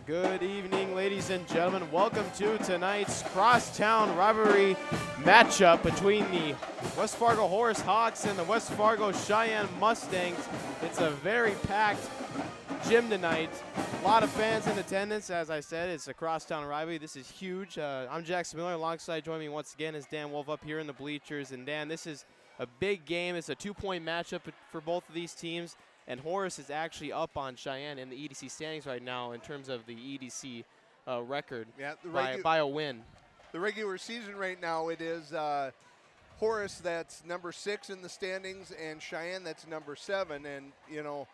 Good evening, ladies and gentlemen. Welcome to tonight's crosstown rivalry matchup between the West Fargo Horace Hawks and the West Fargo Sheyenne Mustangs. It's a very packed gym tonight. A lot of fans in attendance. As I said, it's a crosstown rivalry. This is huge. I'm Jackson Miller. Alongside joining me once again is Dan Wolf up here in the bleachers. And Dan, this is a big game. It's a two-point matchup for both of these teams. And Horace is actually up on Sheyenne in the EDC standings right now in terms of the EDC record by a win. The regular season right now, it is Horace that's number 6 in the standings and Sheyenne that's number 7. And, you know,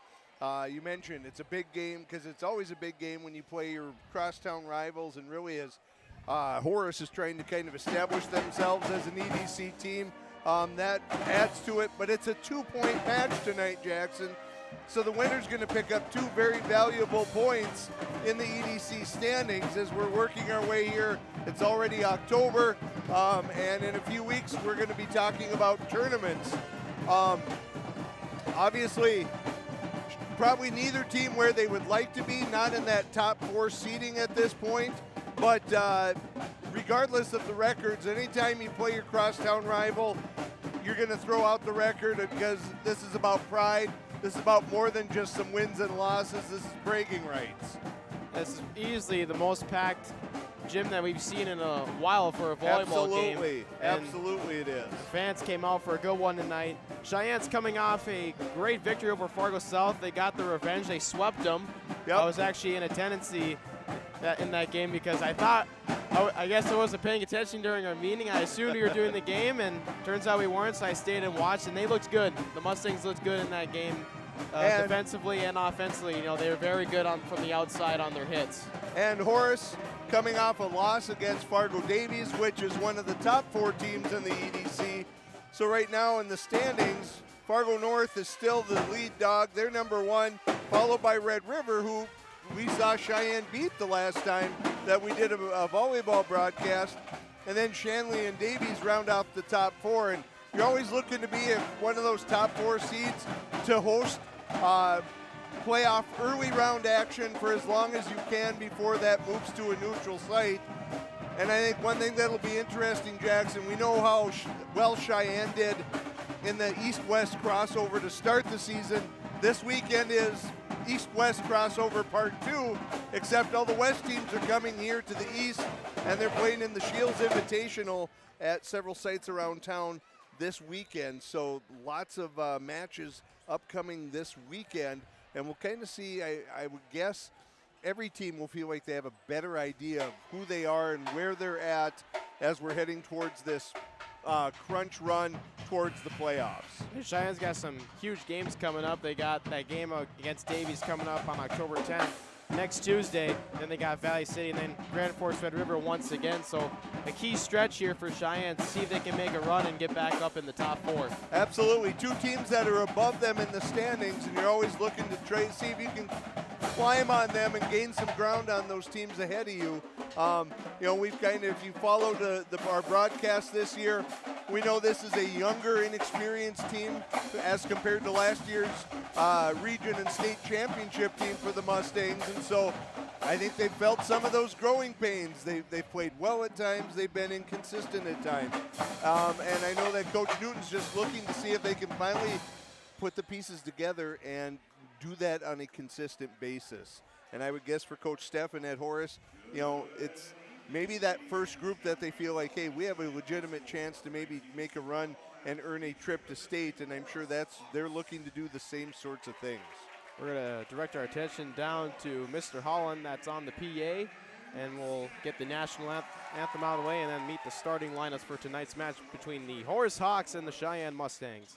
you mentioned it's a big game because it's always a big game when you play your crosstown rivals, and really as Horace is trying to kind of establish themselves as an EDC team. That adds to it, but it's a 2-point match tonight, Jackson. So the winner's going to pick up 2 very valuable points in the EDC standings as we're working our way here. It's already October, and in a few weeks we're going to be talking about tournaments. Obviously, probably neither team where they would like to be, not in that top 4 seeding at this point, but regardless of the records, anytime you play your crosstown rival, you're going to throw out the record because this is about pride. This is about more than just some wins and losses. This is bragging rights. This is easily the most packed gym that we've seen in a while for a volleyball game. Absolutely it is. Fans came out for a good one tonight. Cheyenne's coming off a great victory over Fargo South. They got the revenge. They swept them. Yep. I was actually in attendance in that game because I guess I wasn't paying attention during our meeting. I assumed we were doing the game, and turns out we weren't, so I stayed and watched, and they looked good. The Mustangs looked good in that game, defensively and offensively. You know, they were very good from the outside on their hits. And Horace coming off a loss against Fargo Davies, which is one of the top 4 teams in the EDC. So right now in the standings, Fargo North is still the lead dog. They're number 1, followed by Red River, who we saw Sheyenne beat the last time that we did a volleyball broadcast. And then Shanley and Davies round out the top 4. And you're always looking to be one of those top 4 seeds to host playoff early round action for as long as you can before that moves to a neutral site. And I think one thing that'll be interesting, Jackson, we know how well Sheyenne did in the East-West crossover to start the season. This weekend is East-West crossover part 2, except all the West teams are coming here to the East, and they're playing in the Shields Invitational at several sites around town this weekend. So lots of matches upcoming this weekend, and we'll kind of see, I would guess, every team will feel like they have a better idea of who they are and where they're at as we're heading towards this crunch run towards the playoffs. Cheyenne's got some huge games coming up. They got that game against Davies coming up on October 10th, next Tuesday. Then they got Valley City and then Grand Forks Red River once again. So a key stretch here for Cheyenne to see if they can make a run and get back up in the top 4. Absolutely. 2 teams that are above them in the standings, and you're always looking to see if you can climb on them and gain some ground on those teams ahead of you. You know, we've kind of, if you followed our broadcast this year, we know this is a younger, inexperienced team as compared to last year's region and state championship team for the Mustangs. And so I think they've felt some of those growing pains. They've played well at times. They've been inconsistent at times. And I know that Coach Newton's just looking to see if they can finally put the pieces together and do that on a consistent basis. And I would guess for Coach Steffen at Horace, you know, it's maybe that first group that they feel like, hey, we have a legitimate chance to maybe make a run and earn a trip to state, and I'm sure they're looking to do the same sorts of things. We're going to direct our attention down to Mr. Holland that's on the PA, and we'll get the national anthem out of the way and then meet the starting lineups for tonight's match between the Horace Hawks and the Sheyenne Mustangs.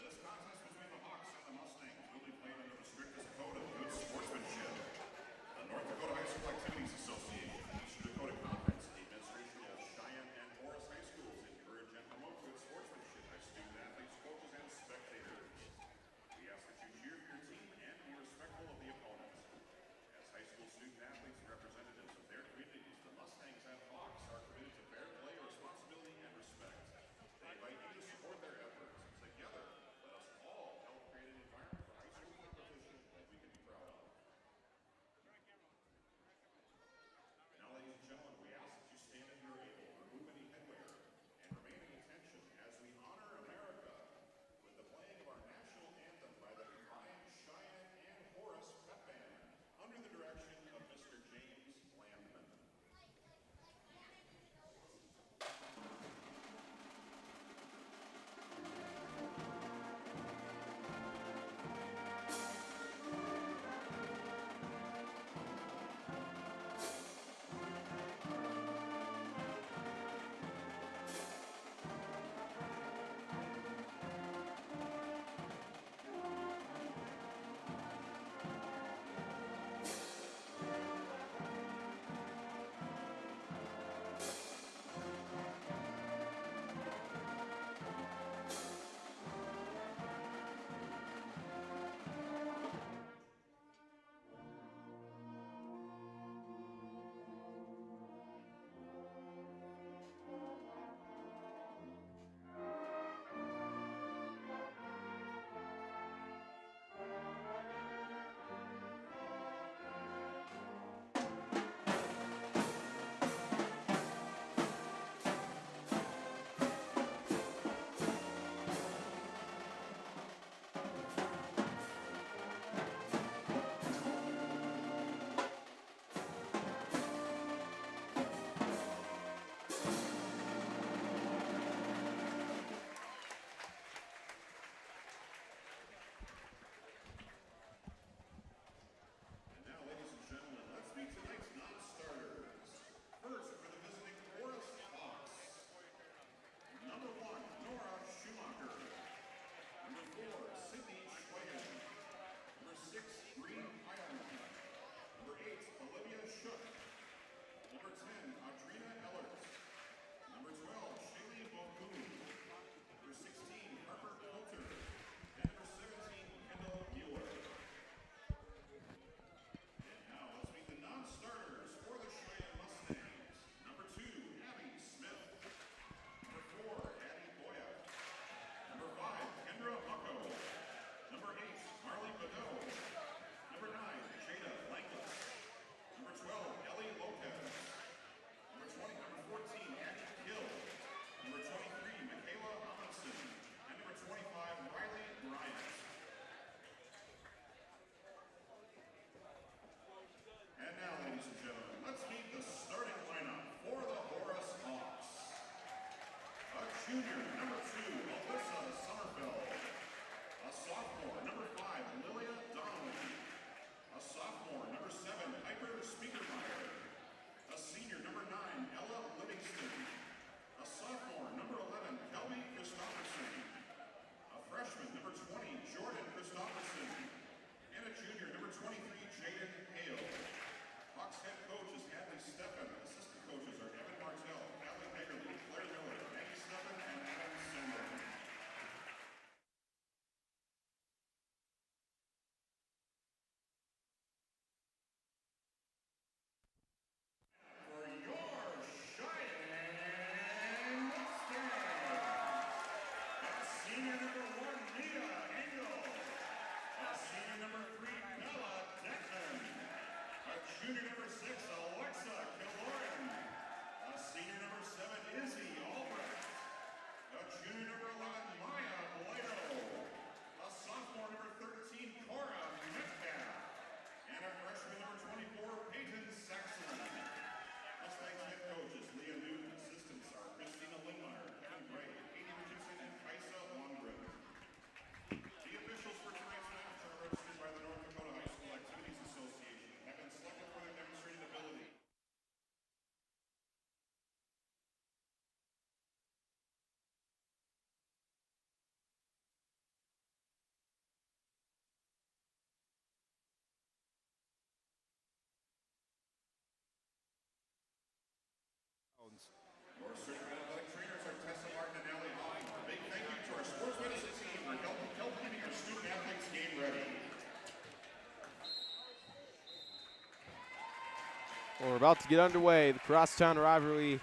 We're about to get underway. The crosstown rivalry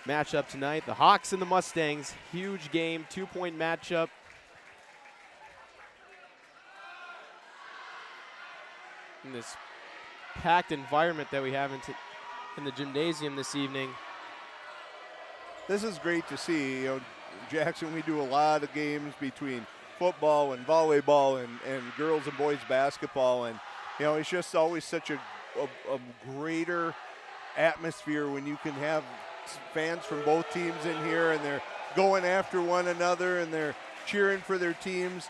matchup tonight. The Hawks and the Mustangs. Huge game, 2-point matchup. In this packed environment that we have in the gymnasium this evening. This is great to see. Jackson, we do a lot of games between football and volleyball and girls and boys basketball, and it's just always such a greater atmosphere when you can have fans from both teams in here and they're going after one another and they're cheering for their teams.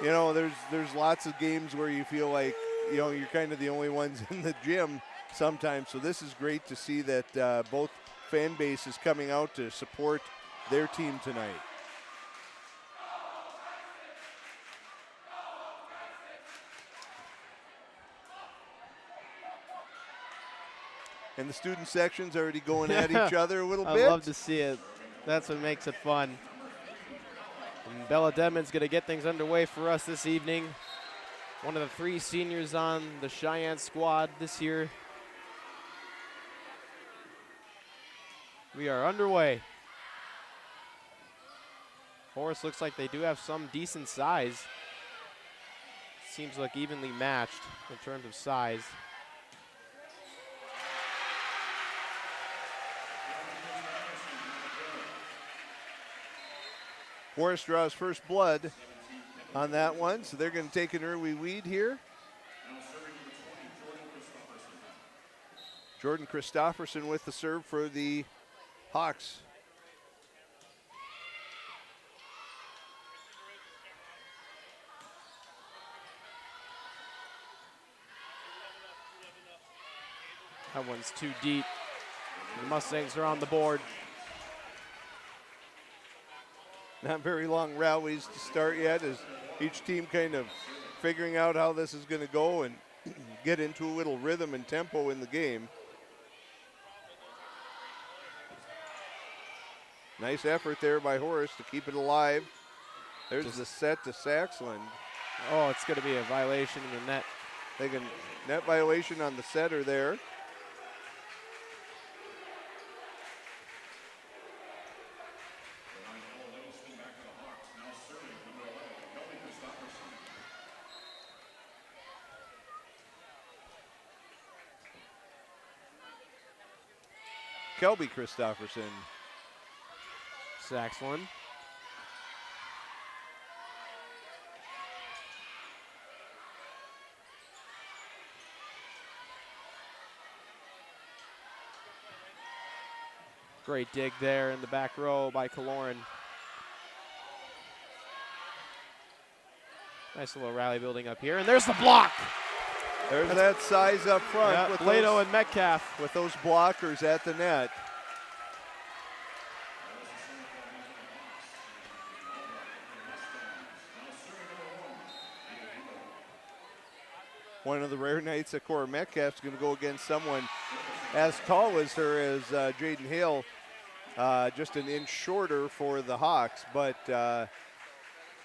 There's lots of games where you feel like you're kind of the only ones in the gym sometimes. So this is great to see that both fan bases coming out to support their team tonight. And the student section's already going at each other a little bit. I love to see it. That's what makes it fun. And Bella Dedman's going to get things underway for us this evening. One of the 3 seniors on the Sheyenne squad this year. We are underway. Horace looks like they do have some decent size. Seems like evenly matched in terms of size. Horace draws first blood on that one, so they're going to take an early lead here. Jordan Christofferson with the serve for the Hawks. That one's too deep. The Mustangs are on the board. Not very long rallies to start yet, as each team kind of figuring out how this is going to go and get into a little rhythm and tempo in the game. Nice effort there by Horace to keep it alive. There's the set to Saxland. Oh, it's going to be a violation in the net. They can net violation on the setter there. Kelby Christofferson. Saxland. Great dig there in the back row by Kaloran. Nice little rally building up here, and there's the block. There's that size up front. Yeah, with Lato and Metcalf. with those blockers at the net. One of the rare nights that Cora Metcalf's going to go against someone as tall as her, as Jaden Hale, just an inch shorter for the Hawks. But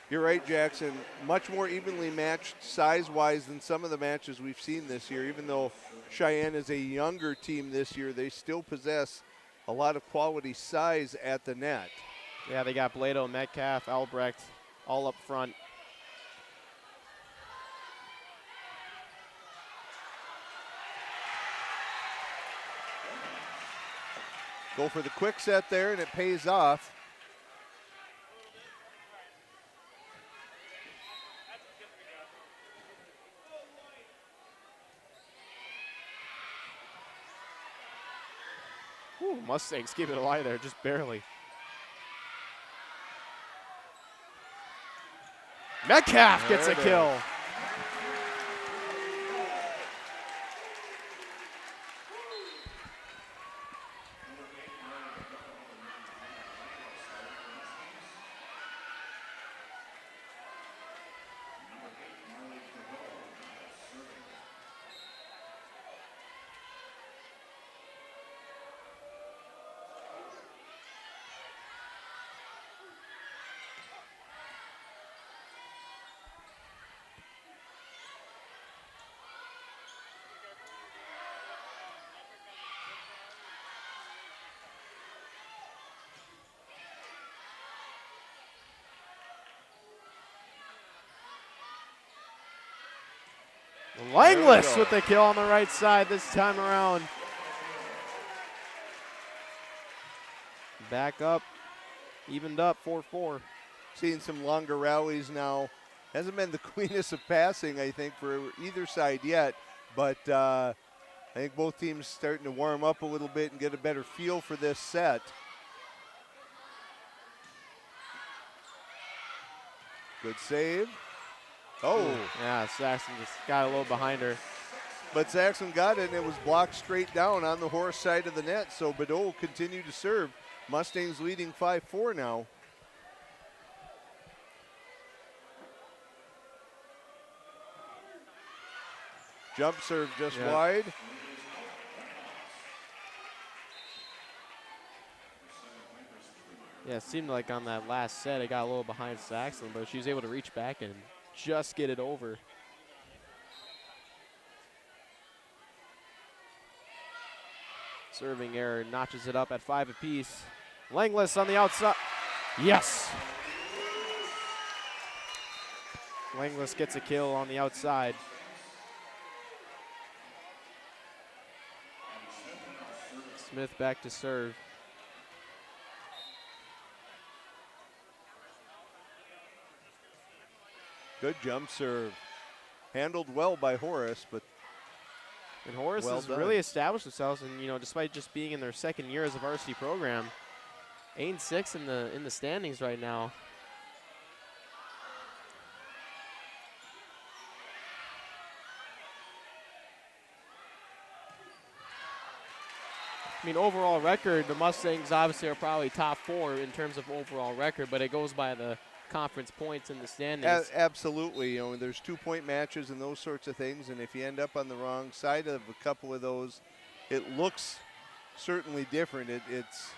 you're right, Jackson, much more evenly matched size-wise than some of the matches we've seen this year. Even though Sheyenne is a younger team this year, they still possess a lot of quality size at the net. Yeah, they got Blato, Metcalf, Albrecht all up front. Go for the quick set there, and it pays off. Ooh, Mustangs keep it alive there, just barely. Metcalf gets a kill. Langless with the kill on the right side this time around. Back up, evened up, 4-4. Seeing some longer rallies now. Hasn't been the cleanest of passing, I think, for either side yet, but I think both teams starting to warm up a little bit and get a better feel for this set. Good save. Oh. Yeah, Saxon just got a little behind her. But Saxon got it, and it was blocked straight down on the Horace side of the net, so Badeau continued to serve. Mustangs leading 5-4 now. Jump serve just wide. Yeah, it seemed like on that last set it got a little behind Saxon, but she was able to reach back and just get it over. Serving error notches it up at 5 apiece. Langless on the outside. Yes. Langless gets a kill on the outside. Smith back to serve. Good jump serve. Handled well by Horace, but and Horace has really established themselves, and despite just being in their second year as a varsity program, 8-6 in the standings right now. I mean, overall record, the Mustangs obviously are probably top 4 in terms of overall record, but it goes by the conference points in the standings. Absolutely. There's 2-point matches and those sorts of things, and if you end up on the wrong side of a couple of those, it looks certainly different. It's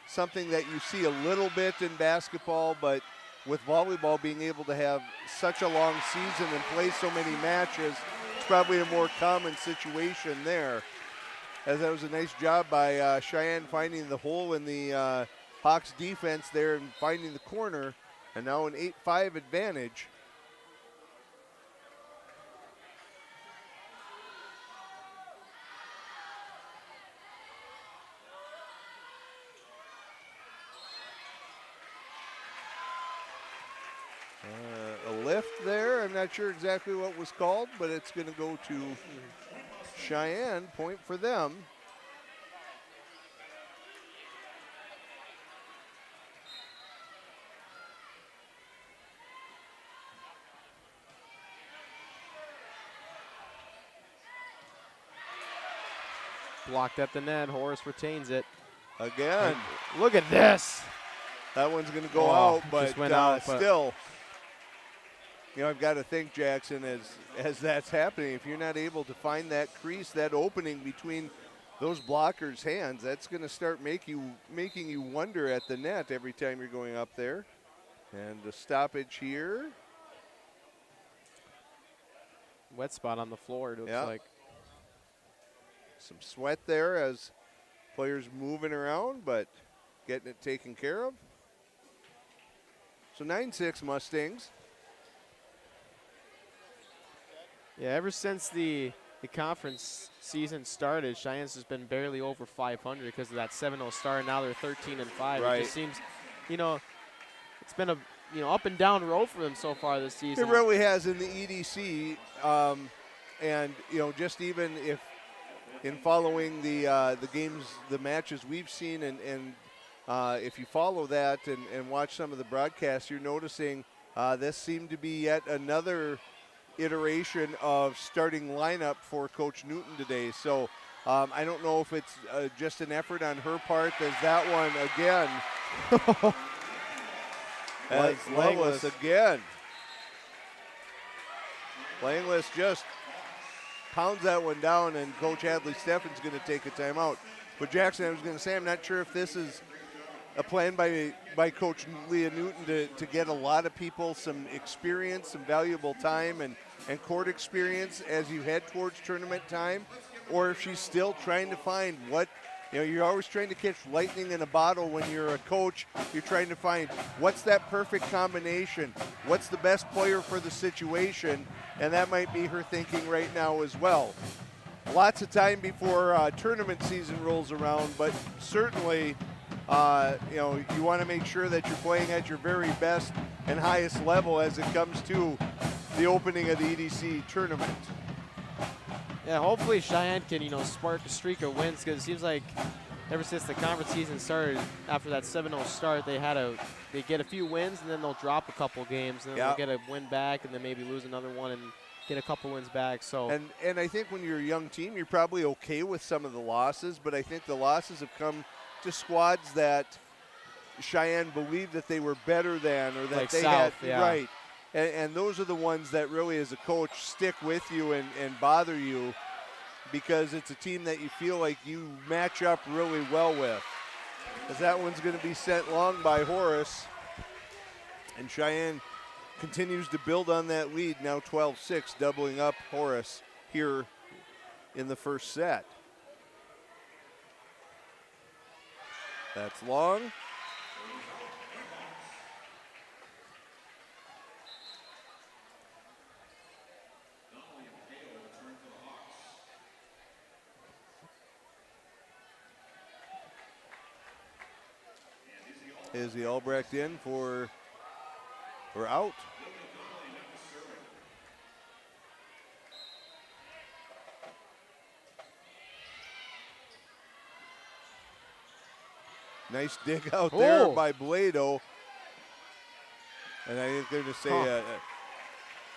something that you see a little bit in basketball, but with volleyball being able to have such a long season and play so many matches, it's probably a more common situation there. As that was a nice job by Cheyenne finding the hole in the Hawks defense there and finding the corner. And now an 8-5 advantage. A lift there. I'm not sure exactly what was called, but it's going to go to Cheyenne. Point for them. Blocked at the net. Horace retains it. Again. And look at this. That one's going to go out, but still. I've got to think, Jackson, as that's happening, if you're not able to find that crease, that opening between those blockers' hands, that's going to start making you wonder at the net every time you're going up there. And the stoppage here. Wet spot on the floor, it looks like. Some sweat there as players moving around, but getting it taken care of. So 9-6 Mustangs. Yeah, ever since the conference season started, Cheyenne's has been barely over 500 because of that 7-0 start. Now they're 13-5. Right. It just seems, it's been a up and down road for them so far this season. It really has in the EDC, and just even if in following the games, the matches we've seen, and if you follow that and watch some of the broadcasts, you're noticing this seemed to be yet another iteration of starting lineup for Coach Newton today. So I don't know if it's just an effort on her part. There's that one again. As Langless again. Langless just pounds that one down, and Coach Hadley Steffen's going to take a timeout. But Jackson, I was going to say, I'm not sure if this is a plan by Coach Leah Newton to get a lot of people some experience, some valuable time and court experience as you head towards tournament time, or if she's still trying to find what You know, you're always trying to catch lightning in a bottle when you're a coach. You're trying to find what's that perfect combination, what's the best player for the situation, and that might be her thinking right now as well. Lots of time before tournament season rolls around, but certainly, you know, you want to make sure that you're playing at your very best and highest level as it comes to the opening of the EDC tournament. Yeah, hopefully Cheyenne can, you know, spark a streak of wins, because it seems like ever since the conference season started, after that 7-0 start, they get a few wins and then they'll drop a couple games and then they'll get a win back and then maybe lose another one and get a couple wins back. So and I think when you're a young team, you're probably okay with some of the losses, but I think the losses have come to squads that Cheyenne believed that they were better than, or that like they South, had yeah. right. And those are the ones that really, as a coach, stick with you and bother you, because it's a team that you feel like you match up really well with. As that one's going to be sent long by Horace. And Cheyenne continues to build on that lead, now 12-6, doubling up Horace here in the first set. That's long. Is the Albrecht in for out? Nice dig out there by Blado. And I think they're going to say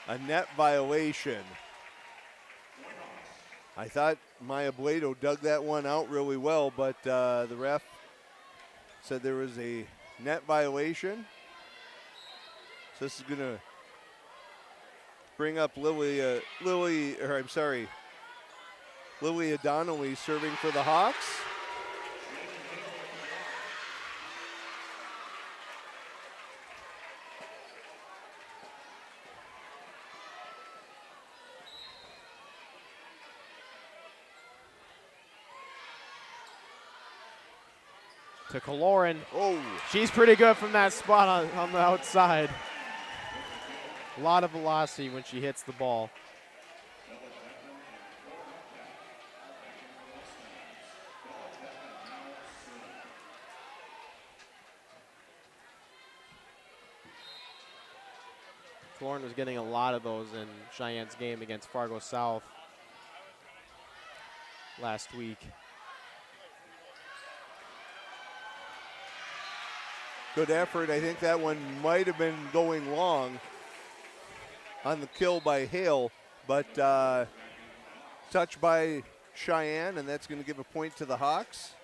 a net violation. I thought Maya Blado dug that one out really well, but the ref said there was a net violation. So this is going to bring up Lily O'Donnelly serving for the Hawks. To Kaloran. Oh, she's pretty good from that spot on the outside. A lot of velocity when she hits the ball. Kaloran was getting a lot of those in Cheyenne's game against Fargo South last week. good effort. I think that one might have been going long on the kill by Hale, but touch by Cheyenne, and that's going to give a point to the Hawks.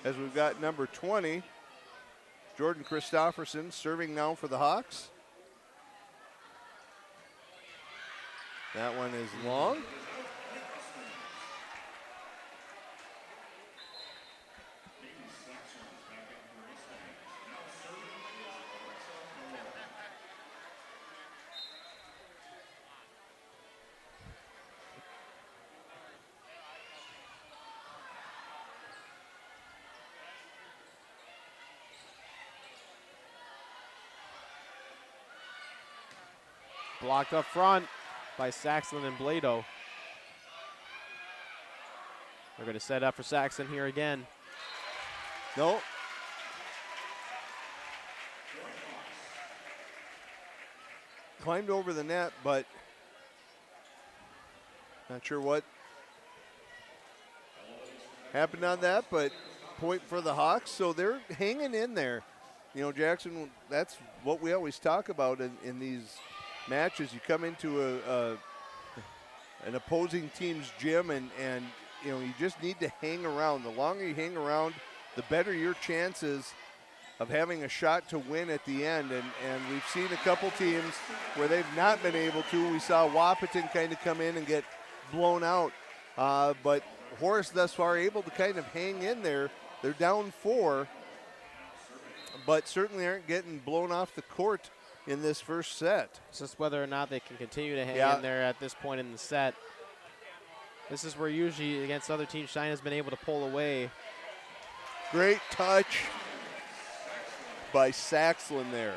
As we've got number 20, Jordan Christofferson, serving now for the Hawks. That one is long. Blocked up front by Saxon and Blado. They're going to set up for Saxon here again. No. Climbed over the net, but not sure what happened on that, but point for the Hawks. So they're hanging in there. You know, Jackson, that's what we always talk about in these matches. You come into an opposing team's gym and you know, you just need to hang around. The longer you hang around, the better your chances of having a shot to win at the end. And we've seen a couple teams where they've not been able to. We saw Wahpeton kind of come in and get blown out. But Horace thus far able to kind of hang in there. They're down 4, but certainly aren't getting blown off the court in this first set. It's just whether or not they can continue to hang in there at this point in the set. This is where usually against other teams, Sheyenne has been able to pull away. Great touch by Saxlin there.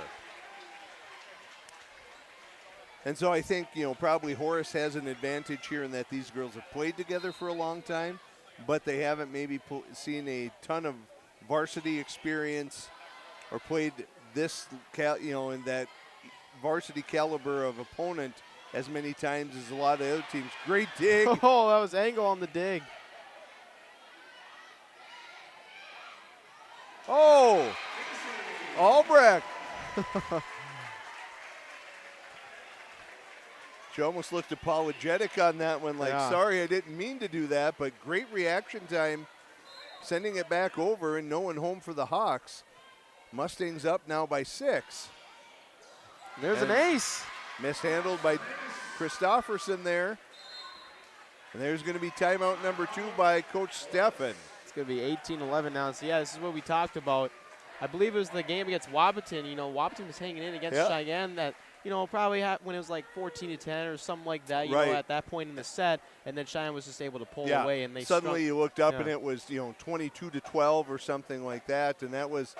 And so I think, probably Horace has an advantage here in that these girls have played together for a long time, but they haven't maybe seen a ton of varsity experience or played this, in that varsity caliber of opponent as many times as a lot of other teams. Great dig. Oh, that was Angle on the dig. Oh, Albrecht. She almost looked apologetic on that one, like, sorry, I didn't mean to do that, but great reaction time, sending it back over and no one home for the Hawks. Mustangs up now by 6. There's an ace. Mishandled by Christofferson there. And there's going to be timeout number 2 by Coach Steffen. It's going to be 18-11 now. So, yeah, this is what we talked about. I believe it was the game against Wapaton. Wapaton was hanging in against Sheyenne that, probably when it was like 14-10 or something like that, at that point in the set, and then Sheyenne was just able to pull away. And they suddenly you looked up and it was, 22-12 or something like that, and that was,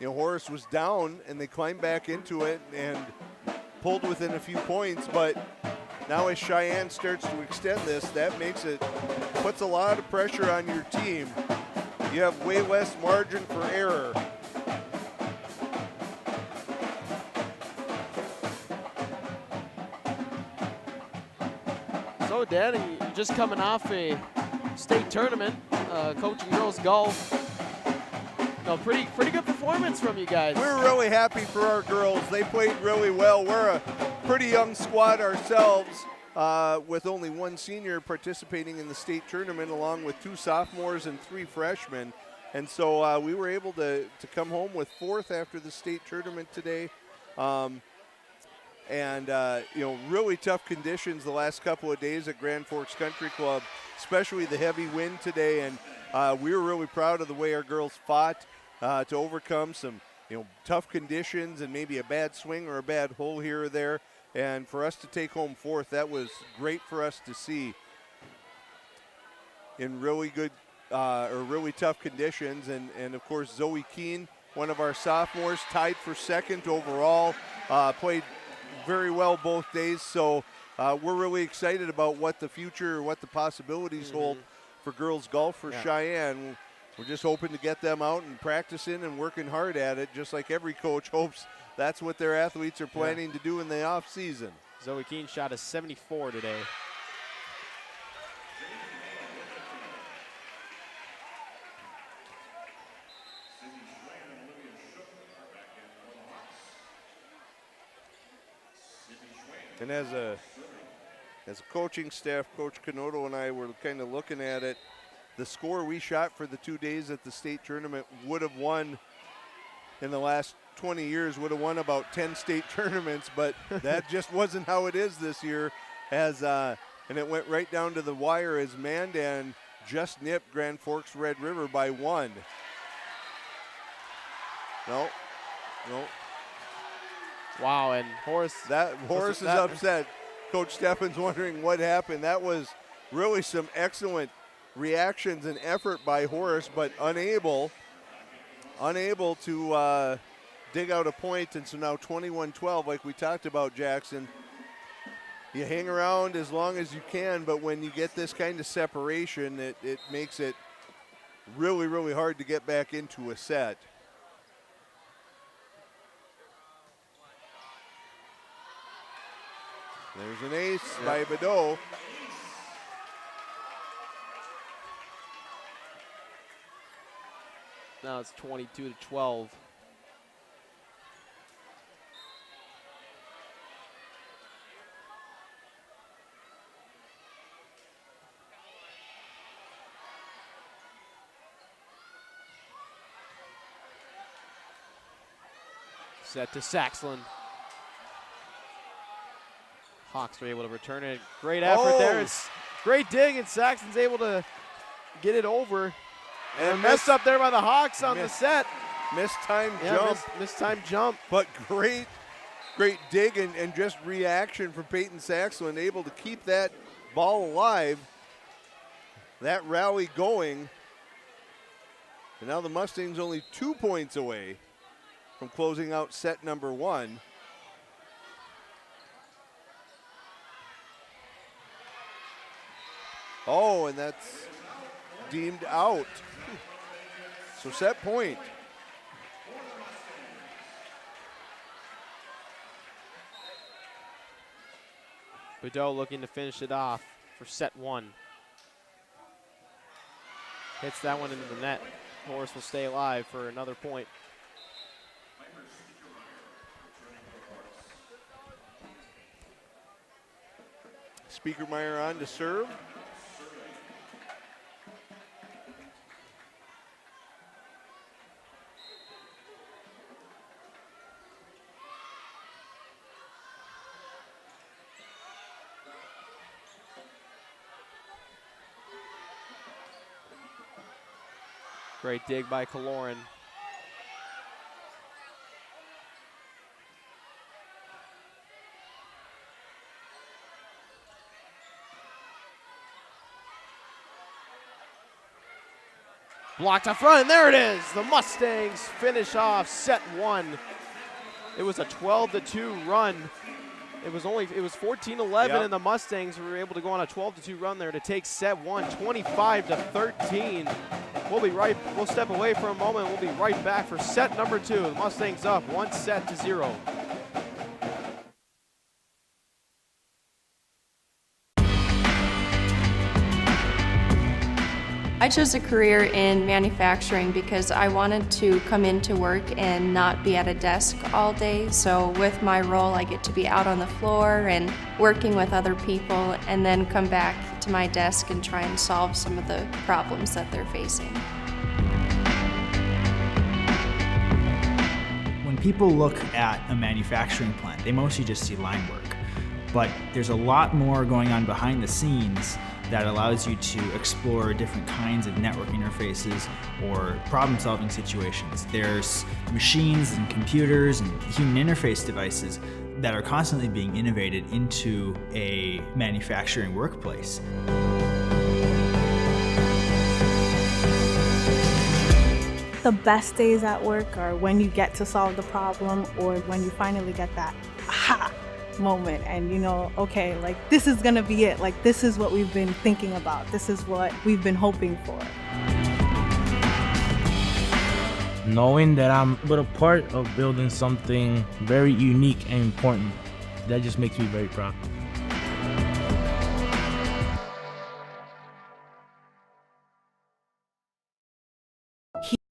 Horace was down and they climbed back into it and pulled within a few points, but now as Sheyenne starts to extend this, that puts a lot of pressure on your team. You have way less margin for error. So, Danny, you're just coming off a state tournament, coaching girls golf. Pretty good performance from you guys. We're really happy for our girls. They played really well. We're a pretty young squad ourselves, with only 1 senior participating in the state tournament, along with 2 sophomores and 3 freshmen. And so we were able to come home with 4th after the state tournament today. Really tough conditions the last couple of days at Grand Forks Country Club, especially the heavy wind today. And we were really proud of the way our girls fought to overcome some, tough conditions and maybe a bad swing or a bad hole here or there. And for us to take home 4th, that was great for us to see in really good really tough conditions. And of course, Zoe Keene, one of our sophomores, tied for 2nd overall, played very well both days. So we're really excited about what the future, what the possibilities hold for girls golf for Sheyenne. We're just hoping to get them out and practicing and working hard at it, just like every coach hopes that's what their athletes are planning to do in the off season. Zoe Keene shot a 74 today. And as a coaching staff, Coach Canoto and I were kind of looking at it. The score we shot for the 2 days at the state tournament would have won in the last 20 years, would have won about 10 state tournaments, but that just wasn't how it is this year. And it went right down to the wire as Mandan just nipped Grand Forks Red River by 1. No. Wow, and Horace is upset. Coach Steffen's wondering what happened. That was really some excellent reactions and effort by Horace, but unable to dig out a point. And so now 21-12, like we talked about, Jackson. You hang around as long as you can, but when you get this kind of separation, it makes it really, really hard to get back into a set. There's an ace by Badeau. Now it's 22-12. Set to Saxlin. Hawks are able to return it. Great effort there. It's great dig, and Saxon's able to get it over. And messed up there by the Hawks on the set. Mistimed jump. Mistimed jump. But great dig and just reaction from Peyton Saxlin, able to keep that ball alive that rally going. And now the Mustangs only 2 points away from closing out set number 1. Oh, and that's deemed out. So set point. Bordeaux looking to finish it off for set 1. Hits that one into the net. Horace will stay alive for another point. Speakermeyer on to serve. Great dig by Kaloran. Blocked up front, and there it is. The Mustangs finish off set 1. It was a 12-2 run. It was 14-11, Yep. and the Mustangs were able to go on a 12-2 run there to take set 1, 25-13. We'll step away for a moment. We'll be right back for set number 2. The Mustangs up 1-0. I chose a career in manufacturing because I wanted to come into work and not be at a desk all day. So with my role, I get to be out on the floor and working with other people, and then come back to my desk and try and solve some of the problems that they're facing. When people look at a manufacturing plant, they mostly just see line work. But there's a lot more going on behind the scenes that allows you to explore different kinds of network interfaces or problem-solving situations. There's machines and computers and human interface devices that are constantly being innovated into a manufacturing workplace. The best days at work are when you get to solve the problem, or when you finally get that aha moment and you know, okay, like this is gonna be it. Like this is what we've been thinking about. This is what we've been hoping for. Knowing that I'm but a part of building something very unique and important, that just makes me very proud.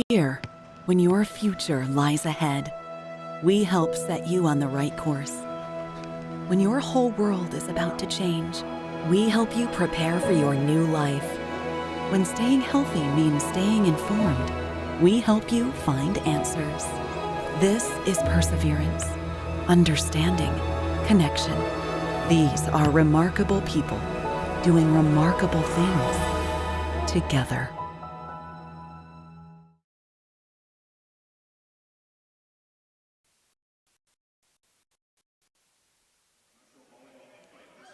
Here, when your future lies ahead, we help set you on the right course. When your whole world is about to change, we help you prepare for your new life. When staying healthy means staying informed, we help you find answers. This is perseverance, understanding, connection. These are remarkable people doing remarkable things together.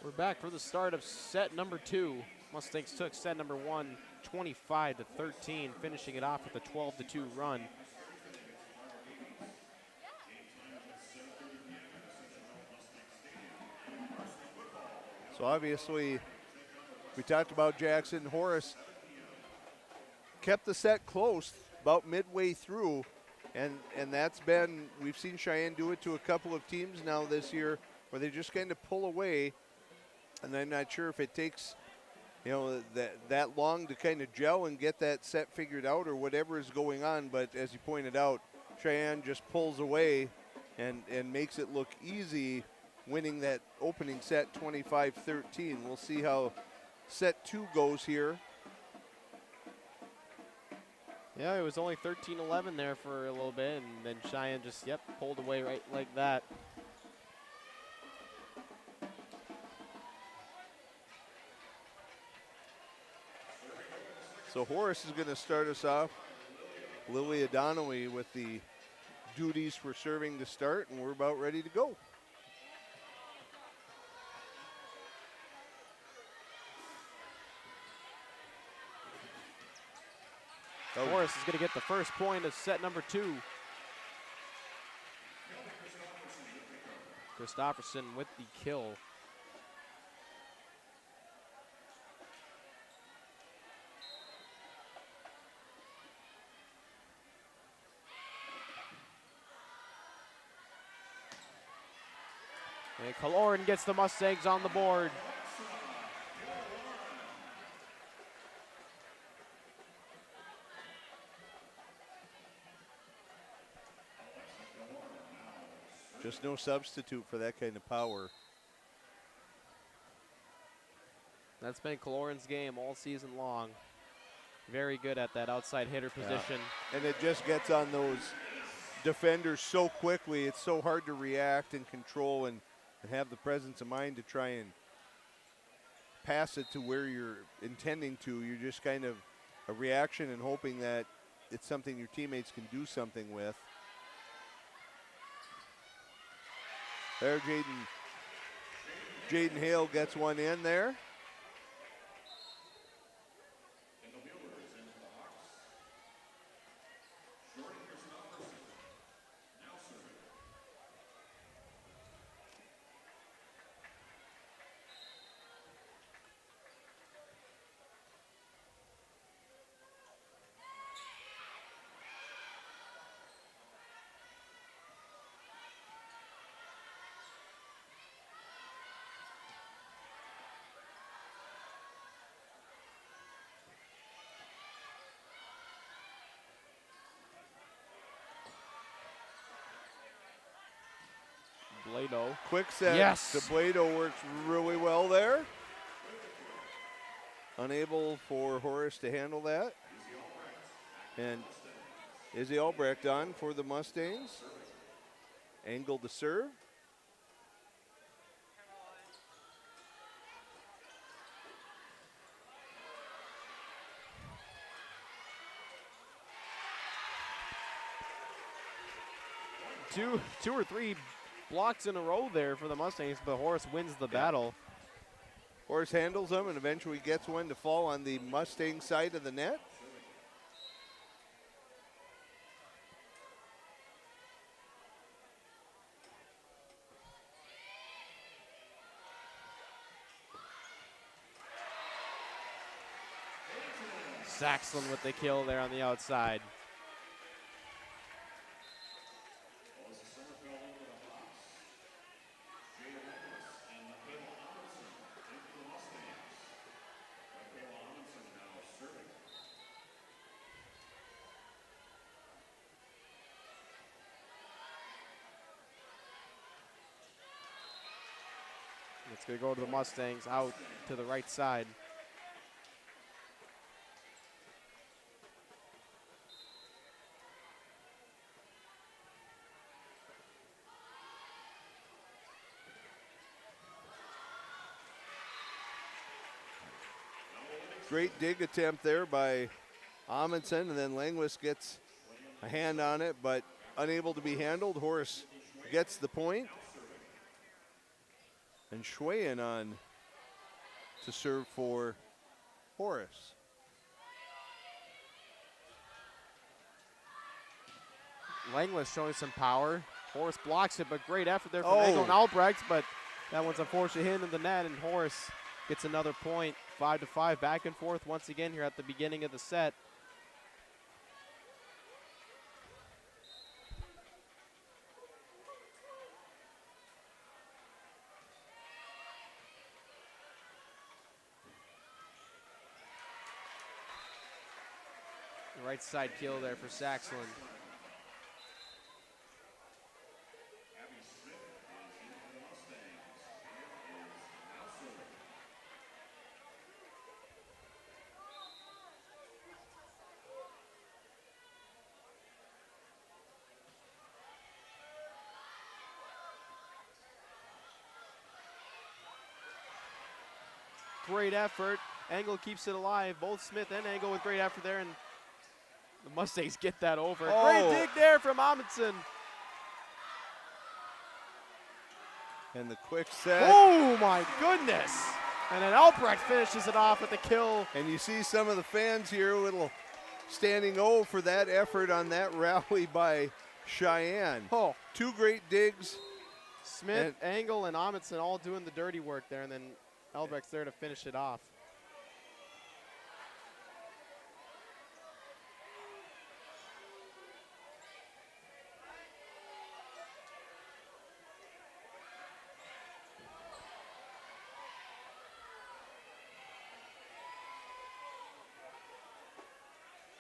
We're back for the start of set number 2. Mustangs took set number 1, 25-13, finishing it off with a 12-2 run. So obviously, we talked about Jackson. Horace kept the set close about midway through, and that's been, we've seen Sheyenne do it to a couple of teams now this year where they just kind of pull away, and I'm not sure if it takes, you know, that long to kind of gel and get that set figured out or whatever is going on, but as you pointed out, Sheyenne just pulls away and makes it look easy, winning that opening set 25-13. We'll see how set 2 goes here. Yeah, it was only 13-11 there for a little bit, and then Sheyenne just, pulled away right like that. So Horace is going to start us off. Lily Adonoway with the duties for serving to start, and we're about ready to go. Horace is going to get the first point of set number 2. Christopherson with the kill. And Kaloran gets the Mustangs on the board. Just no substitute for that kind of power. That's been Kaloran's game all season long. Very good at that outside hitter position. And it just gets on those defenders so quickly. It's so hard to react and control and have the presence of mind to try and pass it to where you're intending to. You're just kind of a reaction and hoping that it's something your teammates can do something with. There, Jaden Hale gets one in there. Blado. Quick set. Yes. To Blado works really well there. Unable for Horace to handle that. And Izzy Albrecht on for the Mustangs. Angle to serve. Two or three blocks in a row there for the Mustangs, but Horace wins the battle. Horace handles them and eventually gets one to fall on the Mustang side of the net. Saxon with the kill there on the outside. It's going to go to the Mustangs out to the right side. Great dig attempt there by Amundsen, and then Langwis gets a hand on it, but unable to be handled. Horace gets the point. And Sheyenne on to serve for Horace. Langwis showing some power. Horace blocks it, but great effort there from Engel and Albrecht, but that one's unfortunately hit in the net, and Horace gets another point. 5-5, back and forth once again here at the beginning of the set. Right side kill there for Saxon. Great effort. Engel keeps it alive. Both Smith and Engel with great effort there, and the Mustangs get that over. Great dig there from Amundsen. And the quick set. Oh my goodness. And then Albrecht finishes it off with the kill. And you see some of the fans here, a little standing O for that effort on that rally by Sheyenne. Oh, 2 great digs. Smith, Engel, and Amundsen all doing the dirty work there, and then Elbrecht's there to finish it off.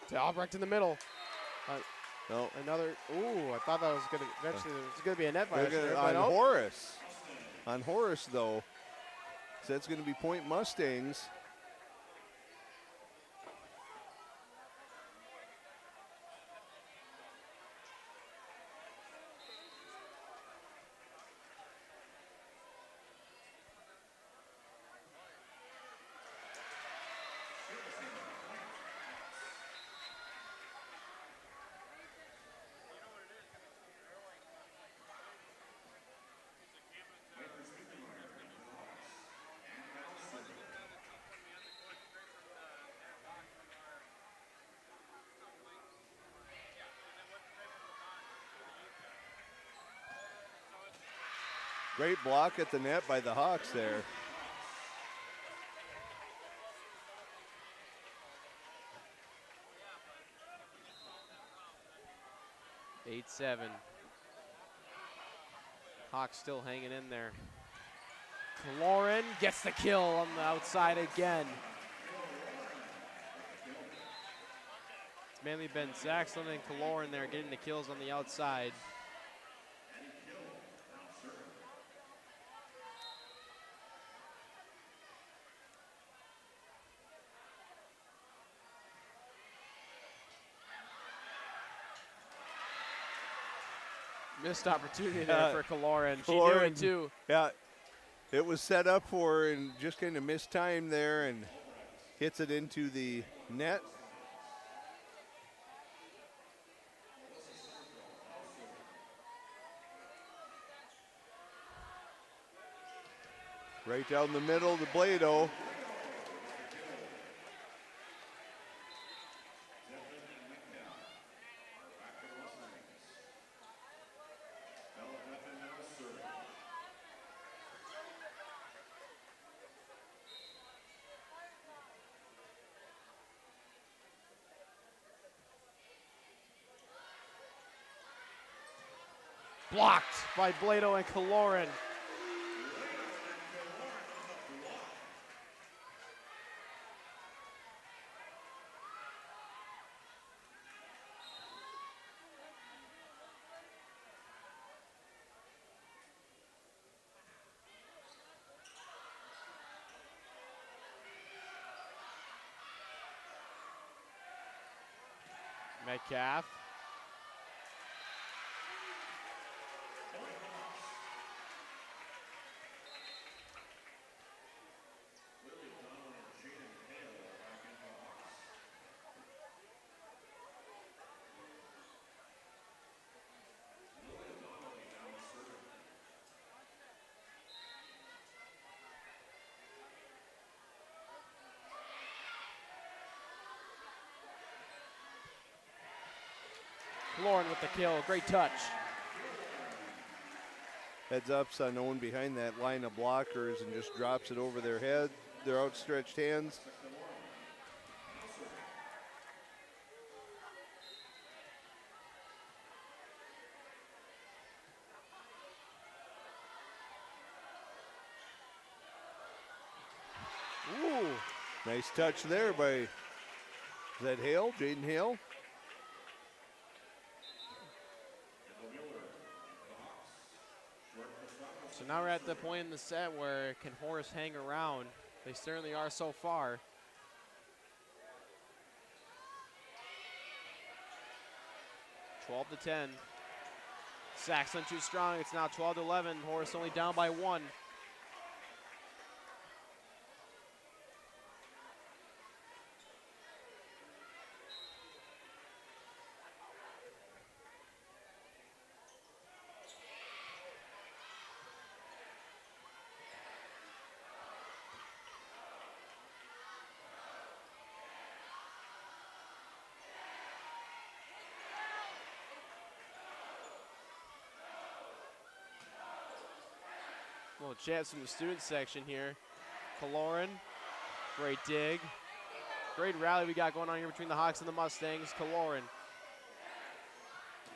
To Albrecht in the middle. No. Another, ooh, I thought that was going to, eventually there was going to be a net They're violation gonna- there, on but nope. Horace. On Horace, though. So that's going to be point Mustangs. Great block at the net by the Hawks there. Eight, 7. Hawks still hanging in there. Lauren gets the kill on the outside again. It's mainly been Saxon and Kaloran there getting the kills on the outside. Missed opportunity there for Kaloran. She knew it too. Yeah, it was set up for her and just kind of missed time there and hits it into the net. Right down the middle to Blado. Blocked by Blado and Kaloran. Metcalf. Lauren with the kill, great touch. Heads up's on Owen behind that line of blockers and just drops it over their head, their outstretched hands. Ooh. Nice touch there by, is that Hale, Jaden Hale? So now we're at the point in the set where can Horace hang around? They certainly are so far. (12-10). Saxon too strong. It's now 12-11. Horace only down by 1. little chance from the student section here. Kaloran, great dig. Great rally we got going on here between the Hawks and the Mustangs. Kaloran.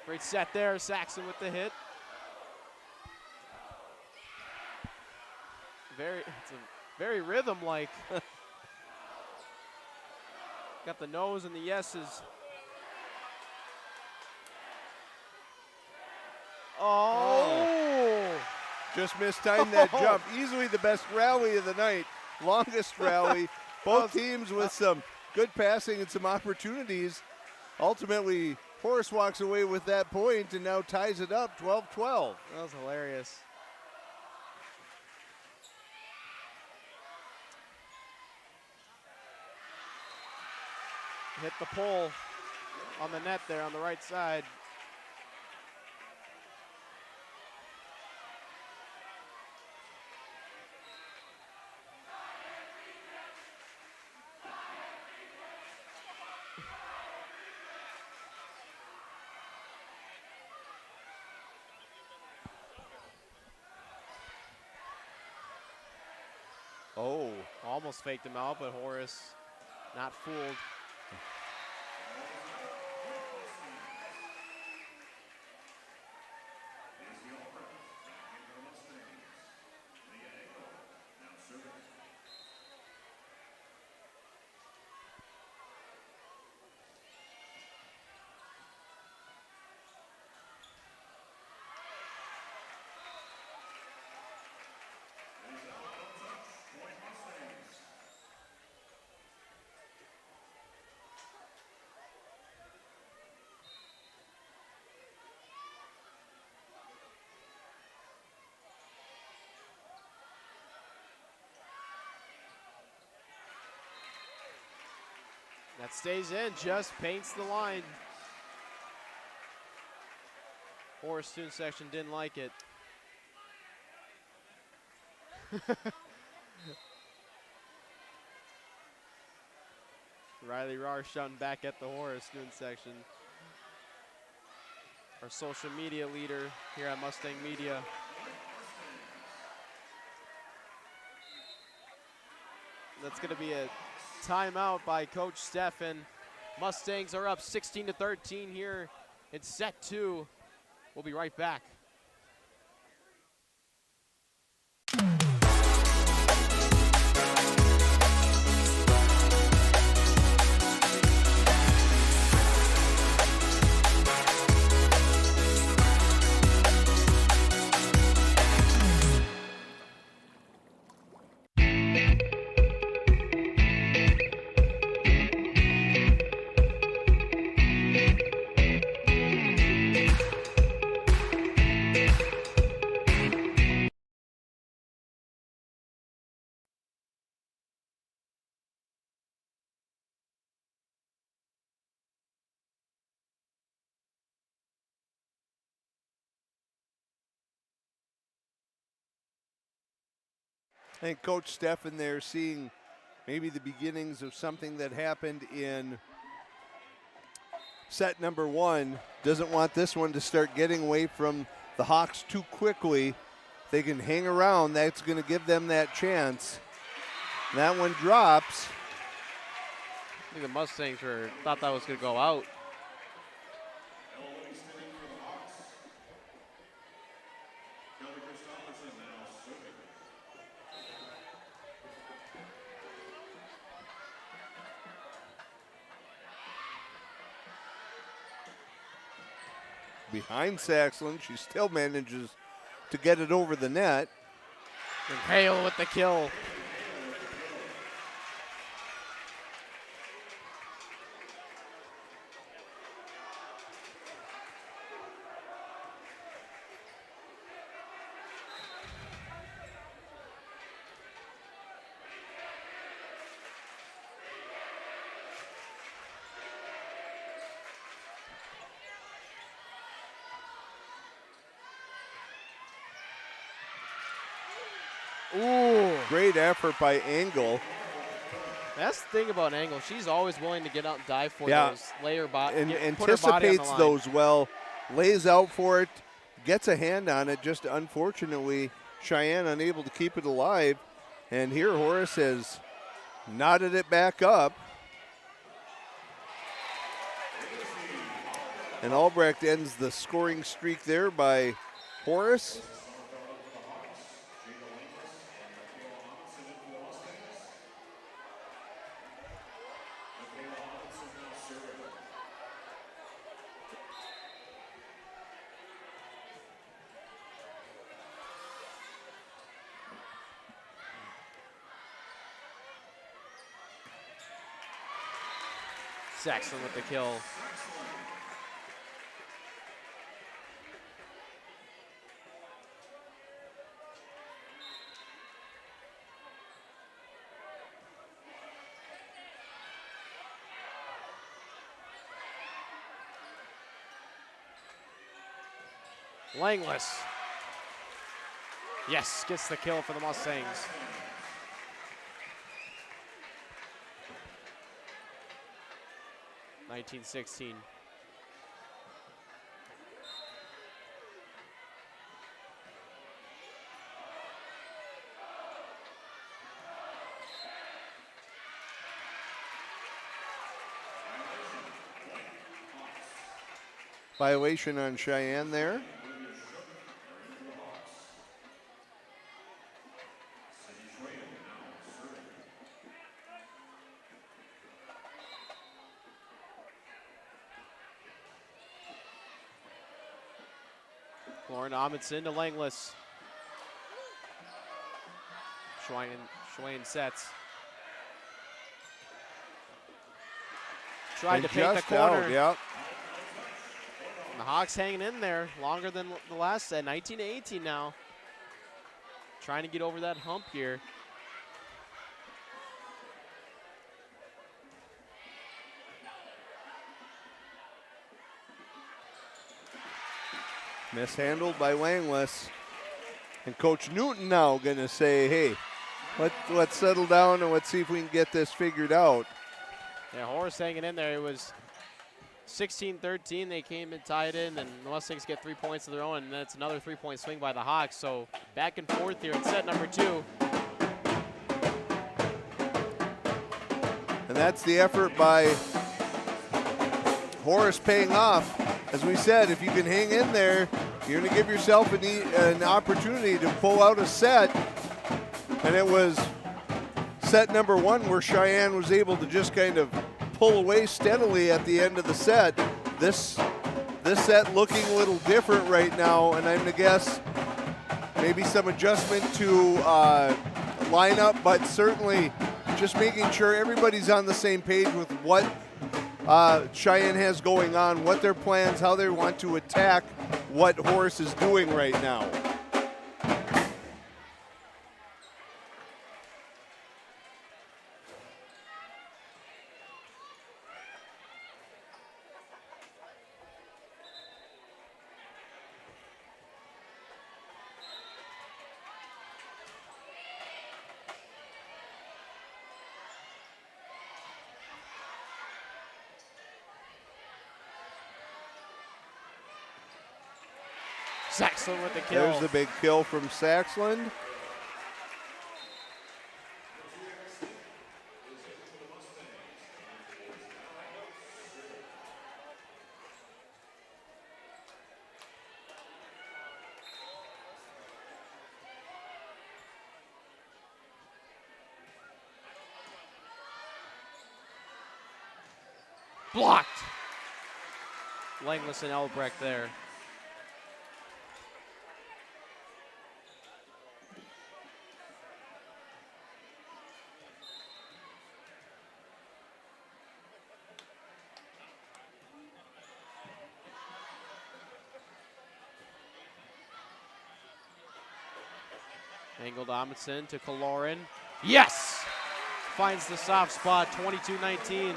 Great set there, Saxon with the hit. It's a very rhythm-like. Got the no's and the yeses. Oh! Just mistimed that jump. Easily the best rally of the night. Longest rally. Both teams with some good passing and some opportunities. Ultimately, Horace walks away with that point and now ties it up 12-12. That was hilarious. Hit the pole on the net there on the right side. Oh, Almost faked him out, but Horace not fooled. That stays in, just paints the line. Horace student section didn't like it. Riley Rar shouting back at the Horace student section. Our social media leader here at Mustang Media. That's going to be a timeout by Coach Steffen. Mustangs are up 16-13 here in set 2. We'll be right back. I think Coach Steffen there seeing maybe the beginnings of something that happened in set number 1. Doesn't want this one to start getting away from the Hawks too quickly. If they can hang around, that's going to give them that chance. That one drops. I think the Mustangs thought that was going to go out. Behind Saxon, she still manages to get it over the net. And Hale with the kill. Ooh. Great effort by Engel. That's the thing about Engel. She's always willing to get out and dive for those, lay her body, and put her body on the anticipates line. those well, lays out for it, gets a hand on it, just unfortunately Cheyenne unable to keep it alive. And here Horace has knotted it back up. And Albrecht ends the scoring streak there by Horace. Saxon with the kill. Langless. Yes, gets the kill for the Mustangs. (1916). Violation on Cheyenne there. Lauren Amundsen to Langless. Schwein sets. Tried And to paint the just corner. out, yep. And the Hawks hanging in there longer than the last set. 19-18 now. Trying to get over that hump here. Mishandled by Langless. And Coach Newton now going to say, hey, let's settle down and let's see if we can get this figured out. Yeah, Horace hanging in there. It was 16-13. They came and tied in, and the Mustangs get 3 points of their own, and that's another 3-point swing by the Hawks. So back and forth here in set number 2. And that's the effort by Horace paying off. As we said, if you can hang in there, you're going to give yourself an opportunity to pull out a set. And it was set number 1 where Cheyenne was able to just kind of pull away steadily at the end of the set. This set looking a little different right now, and I'm going to guess maybe some adjustment to lineup, but certainly just making sure everybody's on the same page with what Cheyenne has going on, what their plans, how they want to attack what Horace is doing right now. Saxland with the kill. There's the big kill from Saxland. Blocked. Langless and Albrecht there. Angled Amundsen to Kaloran. Yes! Finds the soft spot, 22-19.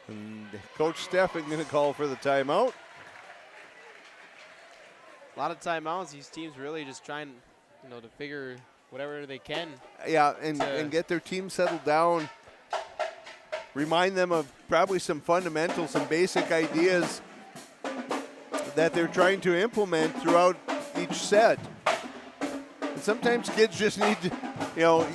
And Coach Steffen going to call for the timeout. A lot of timeouts. These teams really just trying, to figure whatever they can. Yeah, and get their team settled down. Remind them of probably some fundamentals, some basic ideas that they're trying to implement throughout each set. And sometimes kids just need to,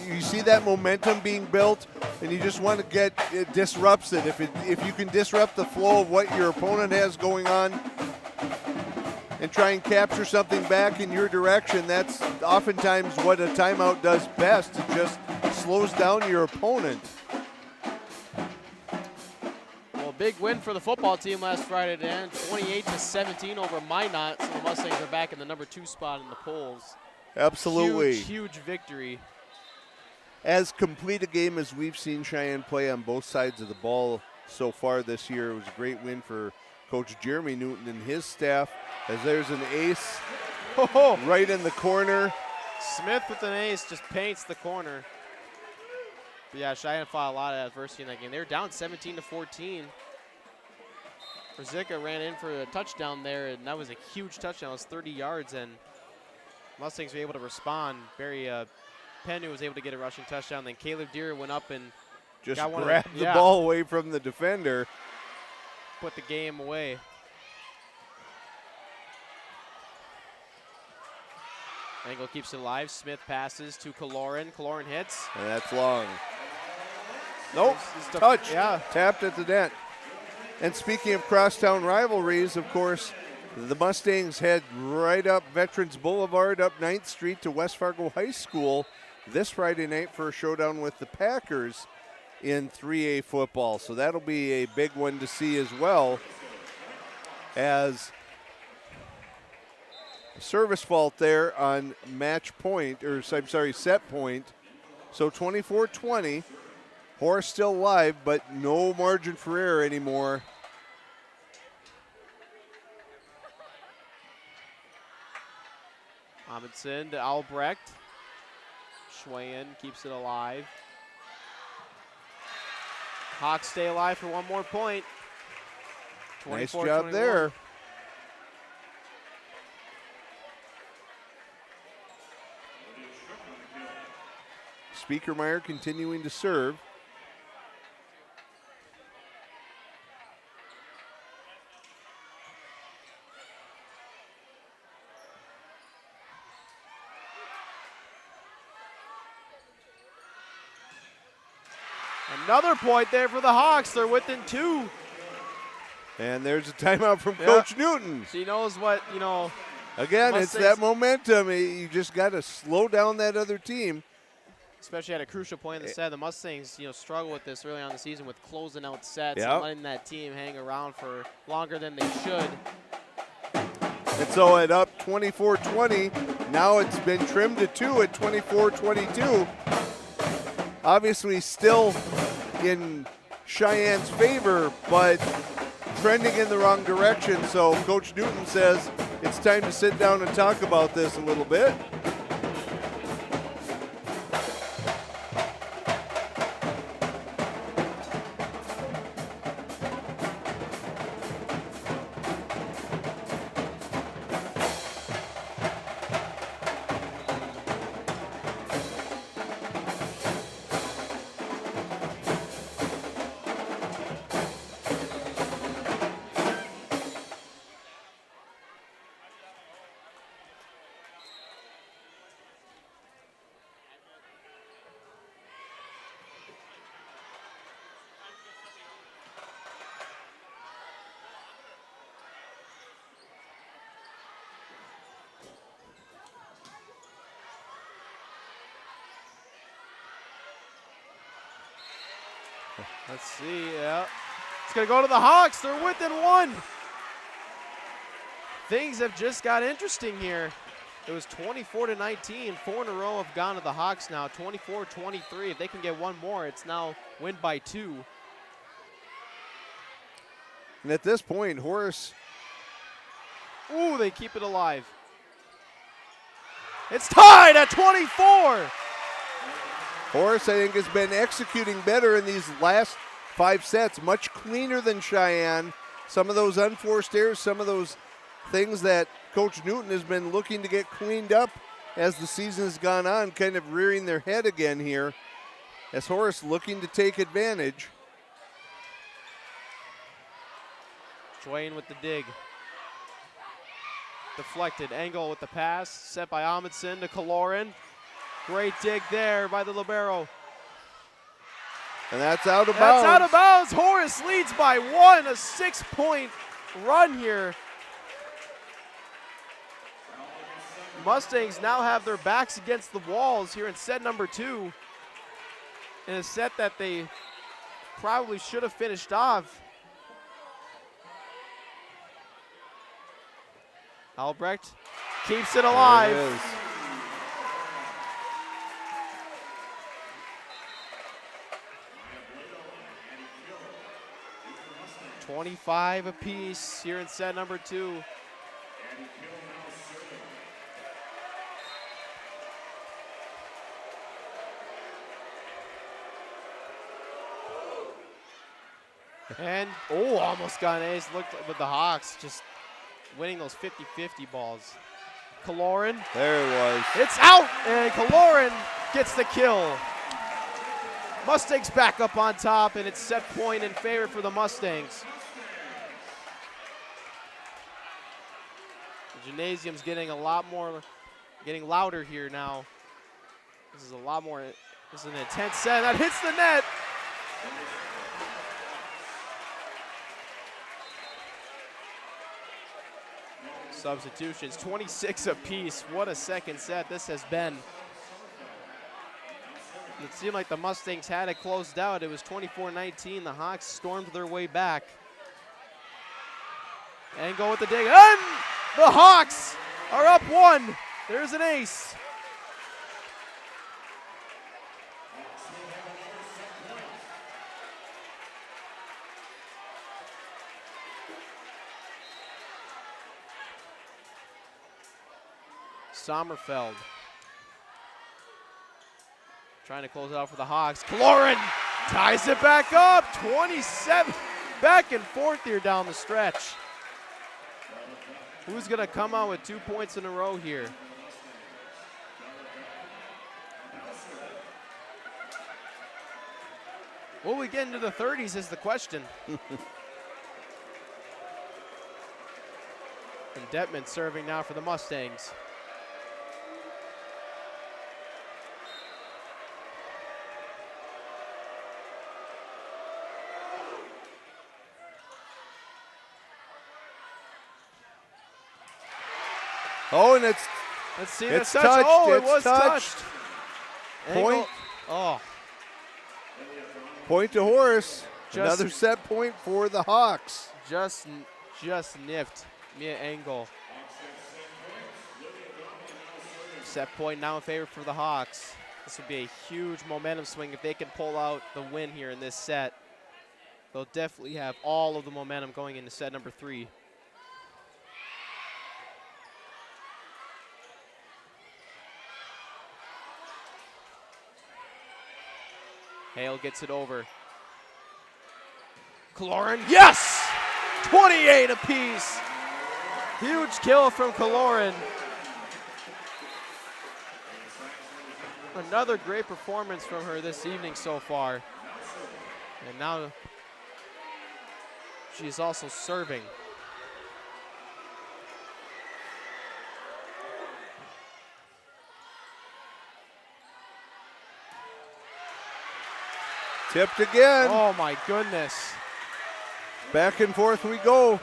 you see that momentum being built, and you just want to get it disrupts it. If you can disrupt the flow of what your opponent has going on and try and capture something back in your direction, that's oftentimes what a timeout does best. It just slows down your opponent. Well, big win for the football team last Friday to end, 28-17 over Minot. So the Mustangs are back in the number 2 spot in the polls. Absolutely. Huge victory. As complete a game as we've seen Cheyenne play on both sides of the ball so far this year. It was a great win for Coach Jeremy Newton and his staff, as there's an ace right in the corner. Smith with an ace just paints the corner. But yeah, Cheyenne fought a lot of adversity in that game. They were down 17-14. Ruzicka ran in for a touchdown there, and that was a huge touchdown. It was 30 yards, and Mustangs were able to respond. Barry Penn was able to get a rushing touchdown. Then Caleb Deere went up and just grabbed the ball away from the defender. Put the game away. Engel keeps it alive. Smith passes to Kaloran. Kaloran hits. And that's long. Nope, touch. Yeah. Tapped at the net. And speaking of crosstown rivalries, of course, the Mustangs head right up Veterans Boulevard, up 9th Street to West Fargo High School this Friday night for a showdown with the Packers in 3A football. So that'll be a big one to see as well, as a service fault there on set point. So 24-20. Horace still live, but no margin for error anymore. Amundsen to Albrecht. Sheyenne keeps it alive. Hawks stay alive for one more point. Nice job there. Speakermeyer continuing to serve. Another point there for the Hawks. They're within 2. And there's a timeout from Coach Newton. She knows what, Again, it's that momentum. You just got to slow down that other team. Especially at a crucial point in the set. The Mustangs, struggle with this early on in the season with closing out sets and letting that team hang around for longer than they should. And so at up 24-20, now it's been trimmed to 2 at 24-22. Obviously still in Cheyenne's favor, but trending in the wrong direction. So Coach Newton says it's time to sit down and talk about this a little bit. Let's see, It's going to go to the Hawks. They're within 1. Things have just got interesting here. It was 24-19. 4 in a row have gone to the Hawks now. 24-23. If they can get one more, it's now win by 2. And at this point, Horace. Ooh, they keep it alive. It's tied at 24. Horace, I think, has been executing better in these last 5 sets, much cleaner than Cheyenne. Some of those unforced errors, some of those things that Coach Newton has been looking to get cleaned up as the season has gone on, kind of rearing their head again here, as Horace looking to take advantage. Sheyenne with the dig. deflected. Engel with the pass, set by Amundsen to Kaloran. Great dig there by the libero. And that's out of That's bounds. out of bounds. Horace leads by 1, a 6-point run here. Mustangs now have their backs against the walls here in set number 2. In a set that they probably should have finished off. Albrecht keeps it alive. There it is. $25 apiece here in set number 2. And, almost got an ace. Looked with the Hawks just winning those 50-50 balls. Kaloran. There it was. It's out, and Kaloran gets the kill. Mustangs back up on top, and it's set point in favor for the Mustangs. The gymnasium's getting getting louder here now. This is an intense set. That hits the net. Substitutions, 26 apiece. What a second set this has been. It seemed like the Mustangs had it closed out. It was 24-19. The Hawks stormed their way back. And go with the dig. And the Hawks are up 1. There's an ace. Sommerfeld trying to close it out for the Hawks. Kaloran ties it back up. 27 back and forth here down the stretch. Who's going to come out with 2 points in a row here? Will we get into the 30s is the question. And Detman serving now for the Mustangs. Oh, and Let's see. it's touch. touched. Oh, it It's was touched. touched. Point. Engel. Oh, Point to Horace. Just- Another set point for the Hawks. just nipped Mia Engel. Set point now in favor for the Hawks. This would be a huge momentum swing if they can pull out the win here in this set. They'll definitely have all of the momentum going into set number 3. Hale gets it over. Kaloran, yes! 28 apiece. Huge kill from Kaloran. Another great performance from her this evening so far. And now she is also serving. Tipped again. Oh my goodness. Back and forth we go.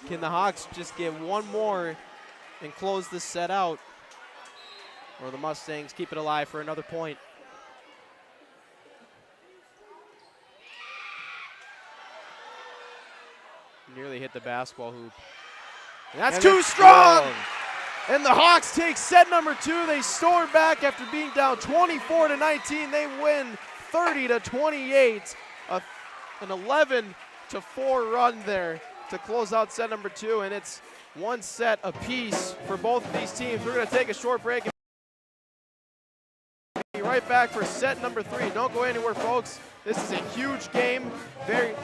Can the Hawks just get one more and close this set out? Or the Mustangs keep it alive for another point? Nearly hit the basketball hoop. And that's And too it's strong! strong. And the Hawks take set number 2. They storm back after being down 24-19. They win 30-28. An 11-4 run there to close out set number 2. And it's one set apiece for both of these teams. We're going to take a short break and be right back for set number 3. Don't go anywhere, folks. This is a huge game. Very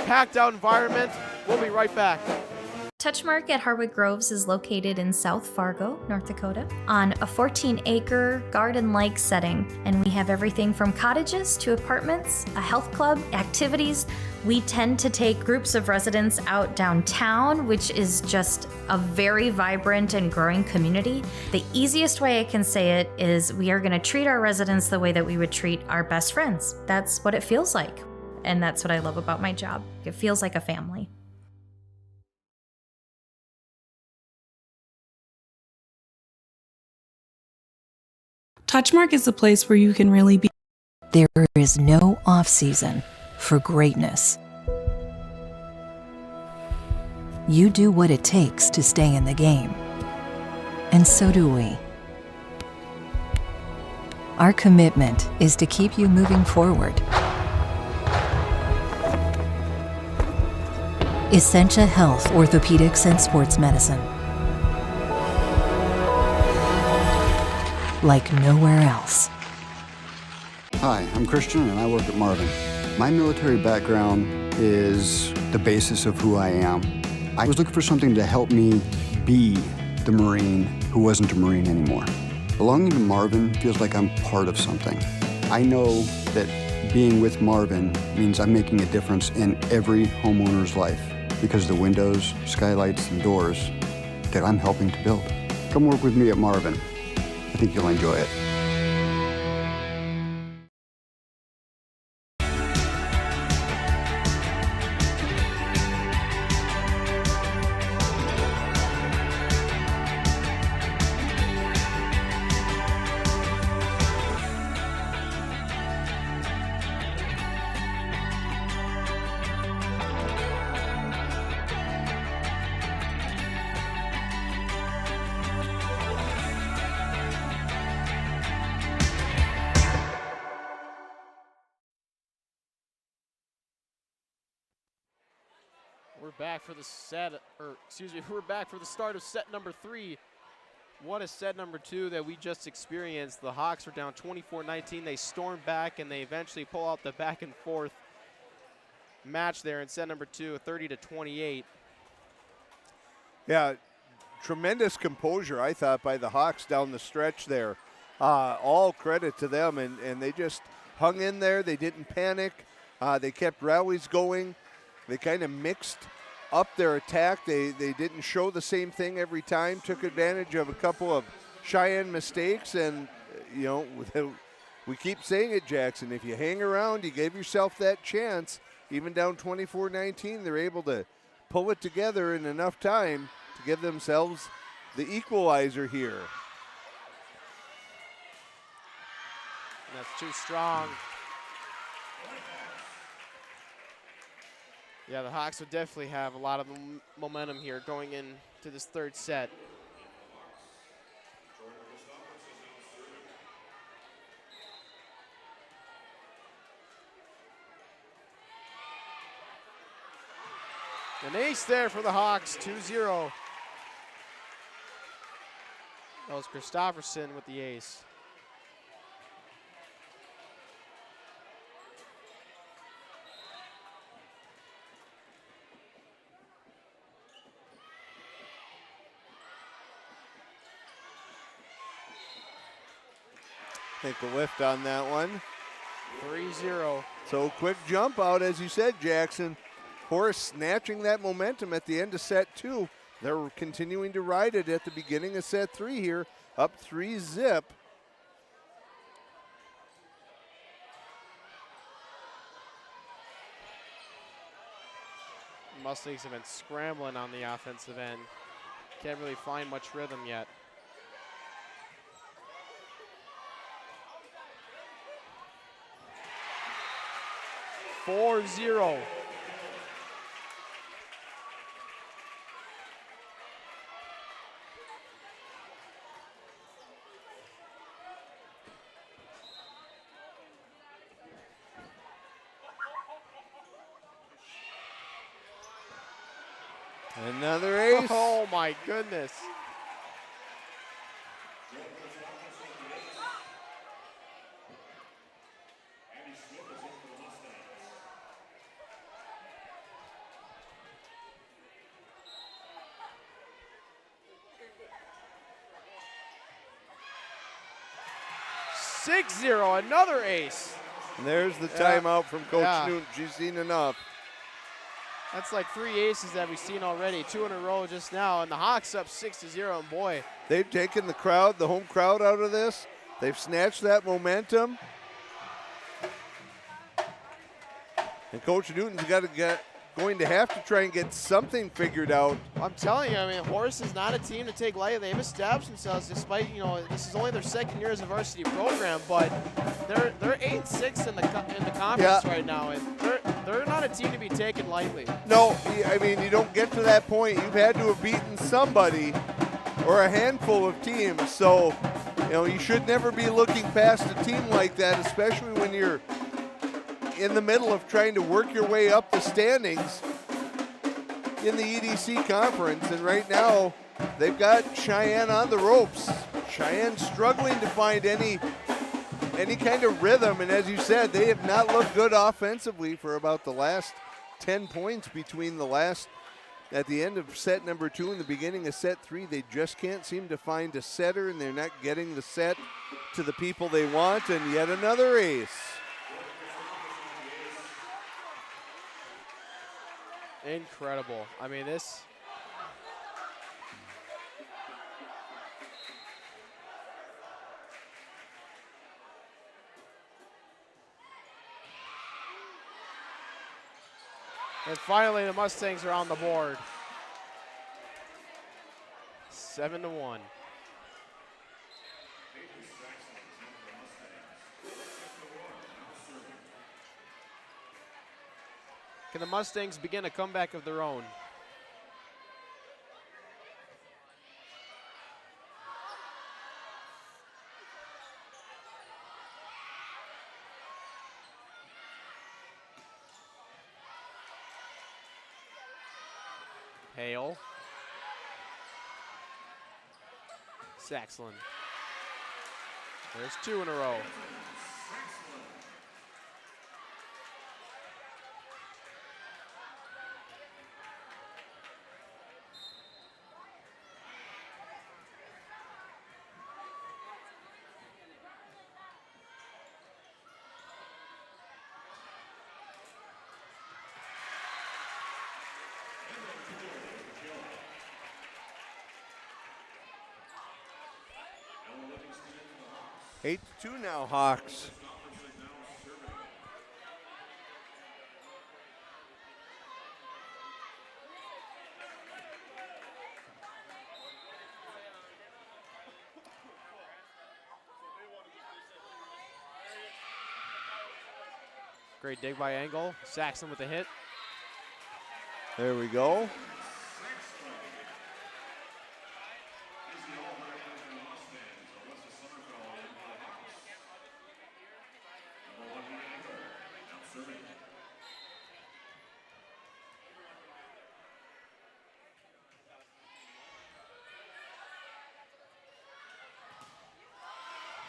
packed out environment. We'll be right back. Touchmark at Harwood Groves is located in South Fargo, North Dakota, on a 14-acre garden-like setting, and we have everything from cottages to apartments, a health club, activities. We tend to take groups of residents out downtown, which is just a very vibrant and growing community. The easiest way I can say it is we are going to treat our residents the way that we would treat our best friends. That's what it feels like, and that's what I love about my job. It feels like a family. Touchmark is a place where you can really be. There is no off-season for greatness. You do what it takes to stay in the game. And so do we. Our commitment is to keep you moving forward. Essentia Health, Orthopedics, and Sports Medicine. Like nowhere else. Hi, I'm Christian and I work at Marvin. My military background is the basis of who I am. I was looking for something to help me be the Marine who wasn't a Marine anymore. Belonging to Marvin feels like I'm part of something. I know that being with Marvin means I'm making a difference in every homeowner's life because of the windows, skylights, and doors that I'm helping to build. Come work with me at Marvin. I think you'll enjoy it. We're back for the we're back for the start of set number 3. What a set number 2 that we just experienced. The Hawks were down 24-19. They stormed back and they eventually pull out the back and forth match there in set number 2, 30-28. Yeah, tremendous composure, I thought, by the Hawks down the stretch there. All credit to them, and they just hung in there. They didn't panic. They kept rallies going. They kind of mixed up their attack. They didn't show the same thing every time, took advantage of a couple of Sheyenne mistakes, and, you know, we keep saying it, Jackson, if you hang around, you gave yourself that chance. Even down 24-19, they're able to pull it together in enough time to give themselves the equalizer here. And that's too strong. Yeah, the Hawks would definitely have a lot of momentum here going into this third set. An ace there for the Hawks, 2-0. That was Christofferson with the ace. Take a lift on that one. 3-0. So quick jump out, as you said, Jackson. Horace snatching that momentum at the end of set 2. They're continuing to ride it at the beginning of set 3 here, up 3-0. Mustangs have been scrambling on the offensive end. Can't really find much rhythm yet. (4-0). Another ace. Oh my goodness. 6-0, another ace. And there's the timeout from Coach Yeah. Newton. She's seen enough. That's like 3 aces that we've seen already, 2 in a row just now, and the Hawks up 6-0, and boy. They've taken the crowd, the home crowd out of this. They've snatched that momentum. And Coach Newton's going to have to try and get something figured out. I'm telling you, I mean, Horace is not a team to take lightly. They've established themselves despite, you know, this is only their second year as a varsity program, but they're 8-6 in the conference right now, and they're not a team to be taken lightly. No, I mean, you don't get to that point. You've had to have beaten somebody or a handful of teams, so, you know, you should never be looking past a team like that, especially when you're in the middle of trying to work your way up the standings in the EDC conference. And right now, they've got Sheyenne on the ropes. Cheyenne struggling to find any kind of rhythm, and as you said, they have not looked good offensively for about the last 10 points between at the end of set number 2 and the beginning of set 3. They just can't seem to find a setter, and they're not getting the set to the people they want, and yet another ace. Incredible. I mean, this. And finally, the Mustangs are on the board. 7-1. Can the Mustangs begin a comeback of their own? Hale. Saxland. There's 2 in a row. Eight to 2 now, Hawks. Great dig by Angle. Saxon with the hit. There we go.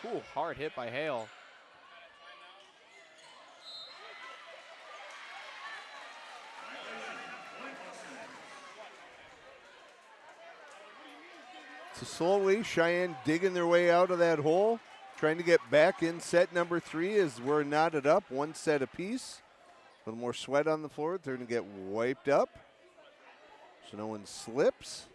Ooh, hard hit by Hale. So slowly, Cheyenne digging their way out of that hole, trying to get back in set number 3 as we're knotted up, 1 set apiece. A little more sweat on the floor. They're going to get wiped up so no one slips.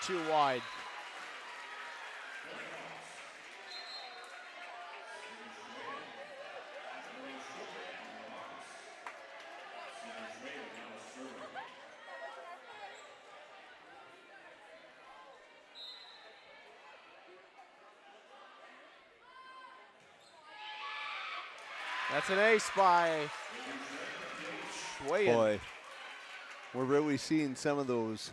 Too wide. That's an ace by Sheyenne. Boy, we're really seeing some of those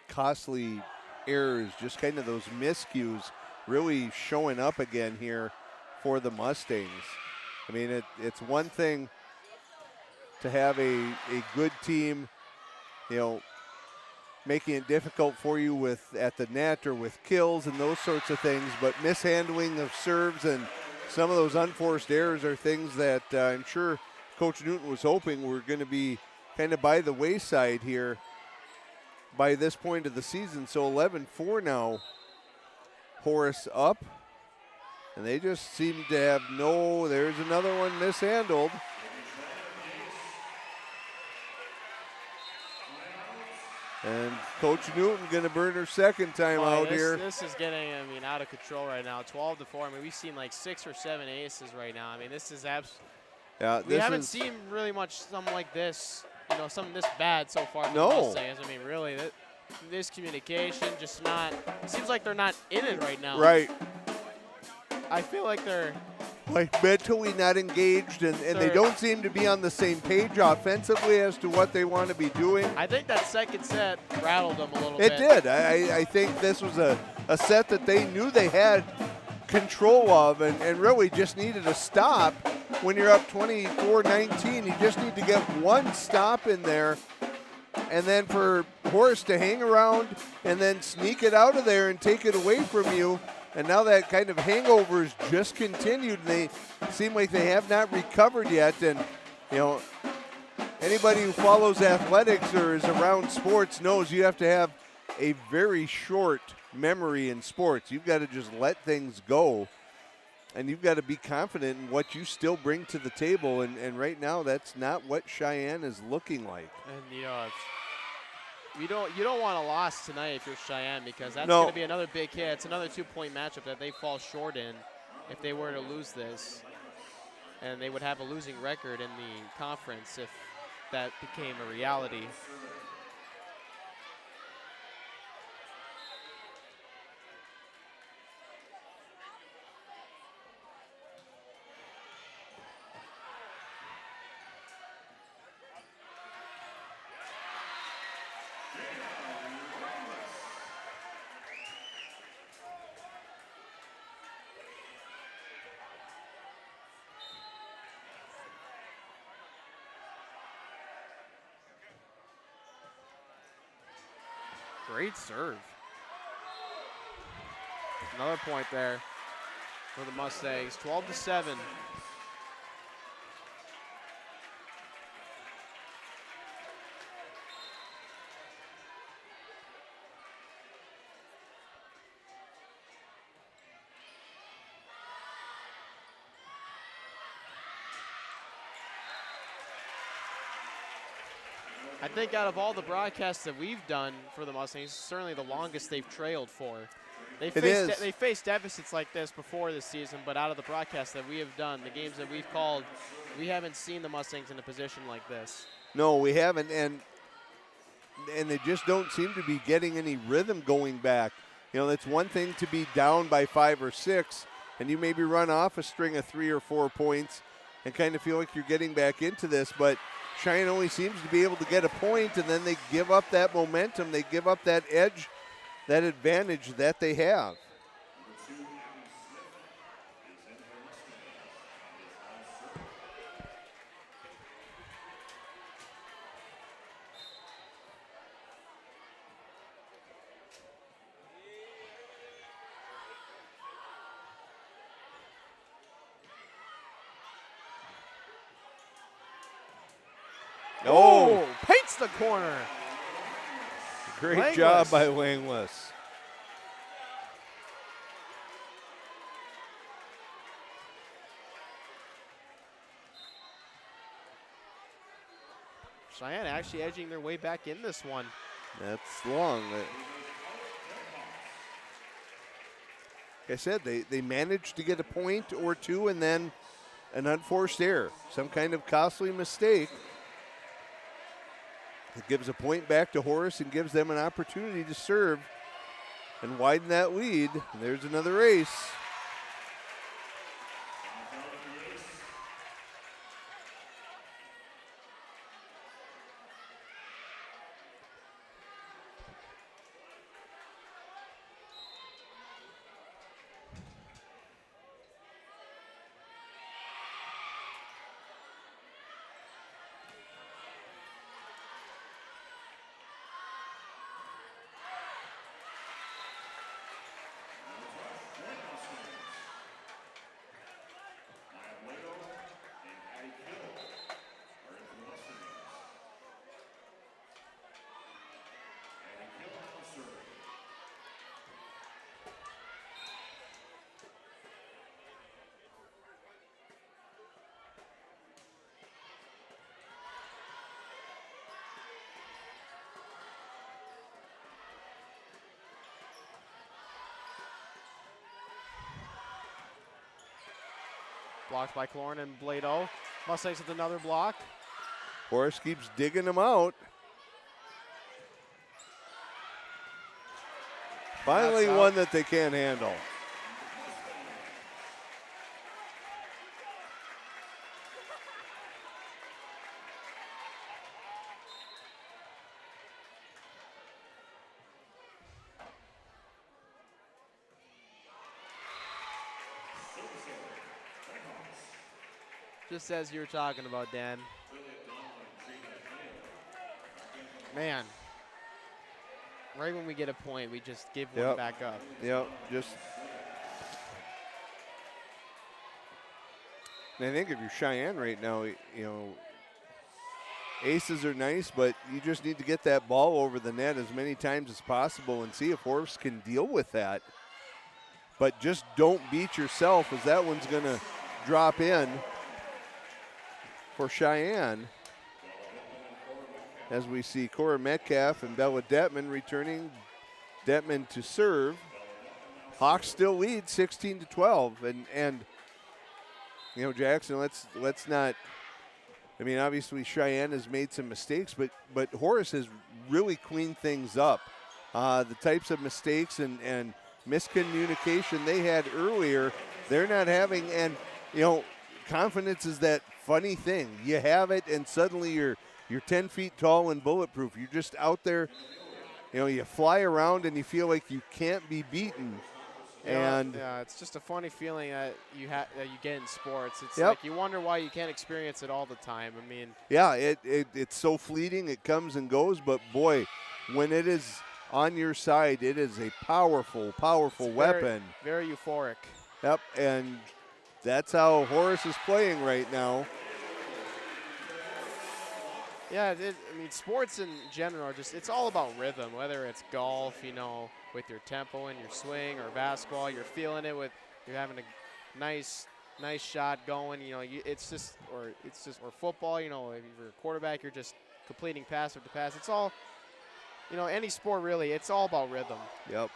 costly errors, just kind of those miscues really showing up again here for the Mustangs. I mean, it's one thing to have a good team, you know, making it difficult for you with at the net or with kills and those sorts of things, but mishandling of serves and some of those unforced errors are things that I'm sure Coach Newton was hoping were going to be kind of by the wayside here by this point of the season. So 11-4 now, Horace up, and they just seem to have there's another one mishandled. And Coach Newton going to burn her second time out here. This is getting, out of control right now. 12-4. We've seen like 6 or 7 aces right now. This is we haven't seen really much something like this, something this bad so far from the Mustangs. Really, this communication just not, it seems like they're not in it right now. Right. I feel like they're like mentally not engaged, and they don't seem to be on the same page offensively as to what they want to be doing. I think that second set rattled them a little bit. It did. I think this was a set that they knew they had control of and really just needed a stop. When you're up 24-19, you just need to get one stop in there, and then for Horace to hang around and then sneak it out of there and take it away from you. And now that kind of hangover has just continued, and they seem like they have not recovered yet. And, anybody who follows athletics or is around sports knows you have to have a very short memory in sports. You've got to just let things go, and you've got to be confident in what you still bring to the table. And right now, that's not what Sheyenne is looking like. And, you don't want a loss tonight if you're Sheyenne, because that's going to be another big hit. It's another 2-point matchup that they fall short in if they were to lose this. And they would have a losing record in the conference if that became a reality. Great serve. Another point there for the Mustangs, 12-7. I think out of all the broadcasts that we've done for the Mustangs, certainly the longest they've trailed for. They faced deficits like this before this season, but out of the broadcasts that we have done, the games that we've called, we haven't seen the Mustangs in a position like this. No, we haven't, and they just don't seem to be getting any rhythm going back. It's one thing to be down by 5 or 6, and you maybe run off a string of 3 or 4 points and kind of feel like you're getting back into this, but Sheyenne only seems to be able to get a point, and then they give up that momentum. They give up that edge, that advantage that they have. Oh, paints the corner. Great job by Langless. Sheyenne actually edging their way back in this one. That's long. Like I said, they managed to get a point or two and then an unforced error, some kind of costly mistake. It gives a point back to Horace and gives them an opportunity to serve and widen that lead. And there's another ace. Blocked by Clorin and Blado. Mustangs with another block. Horace keeps digging them out. Finally That's out. one that they can't handle. Just as you were talking about, Dan. Man. Right when we get a point, we just give one back up. Yep, just. And I think if you're Cheyenne right now, you know, aces are nice, but you just need to get that ball over the net as many times as possible and see if Horace can deal with that. But just don't beat yourself, as that one's going to drop in for Cheyenne. As we see Cora Metcalf and Bella Detman returning. Detman to serve. Hawks still lead 16-12, and you know, Jackson, let's not. I mean, obviously Cheyenne has made some mistakes, but Horace has really cleaned things up. The types of mistakes and miscommunication they had earlier, they're not having. And you know, confidence is that funny thing. You have it, and suddenly you're 10 feet tall and bulletproof. You're just out there. You know, you fly around and you feel like you can't be beaten. And yeah, it's just a funny feeling that you get in sports. It's like you wonder why you can't experience it all the time. I mean, yeah, it's so fleeting. It comes and goes, but boy, when it is on your side, it is a powerful, powerful weapon. Very euphoric. Yep, and that's how Horace is playing right now. Yeah, I mean, sports in general are it's all about rhythm, whether it's golf, you know, with your tempo and your swing, or basketball, you're feeling it you're having a nice shot going, you know, or football, you know, if you're a quarterback, you're just completing pass after pass. It's all, you know, any sport really, it's all about rhythm. Yep.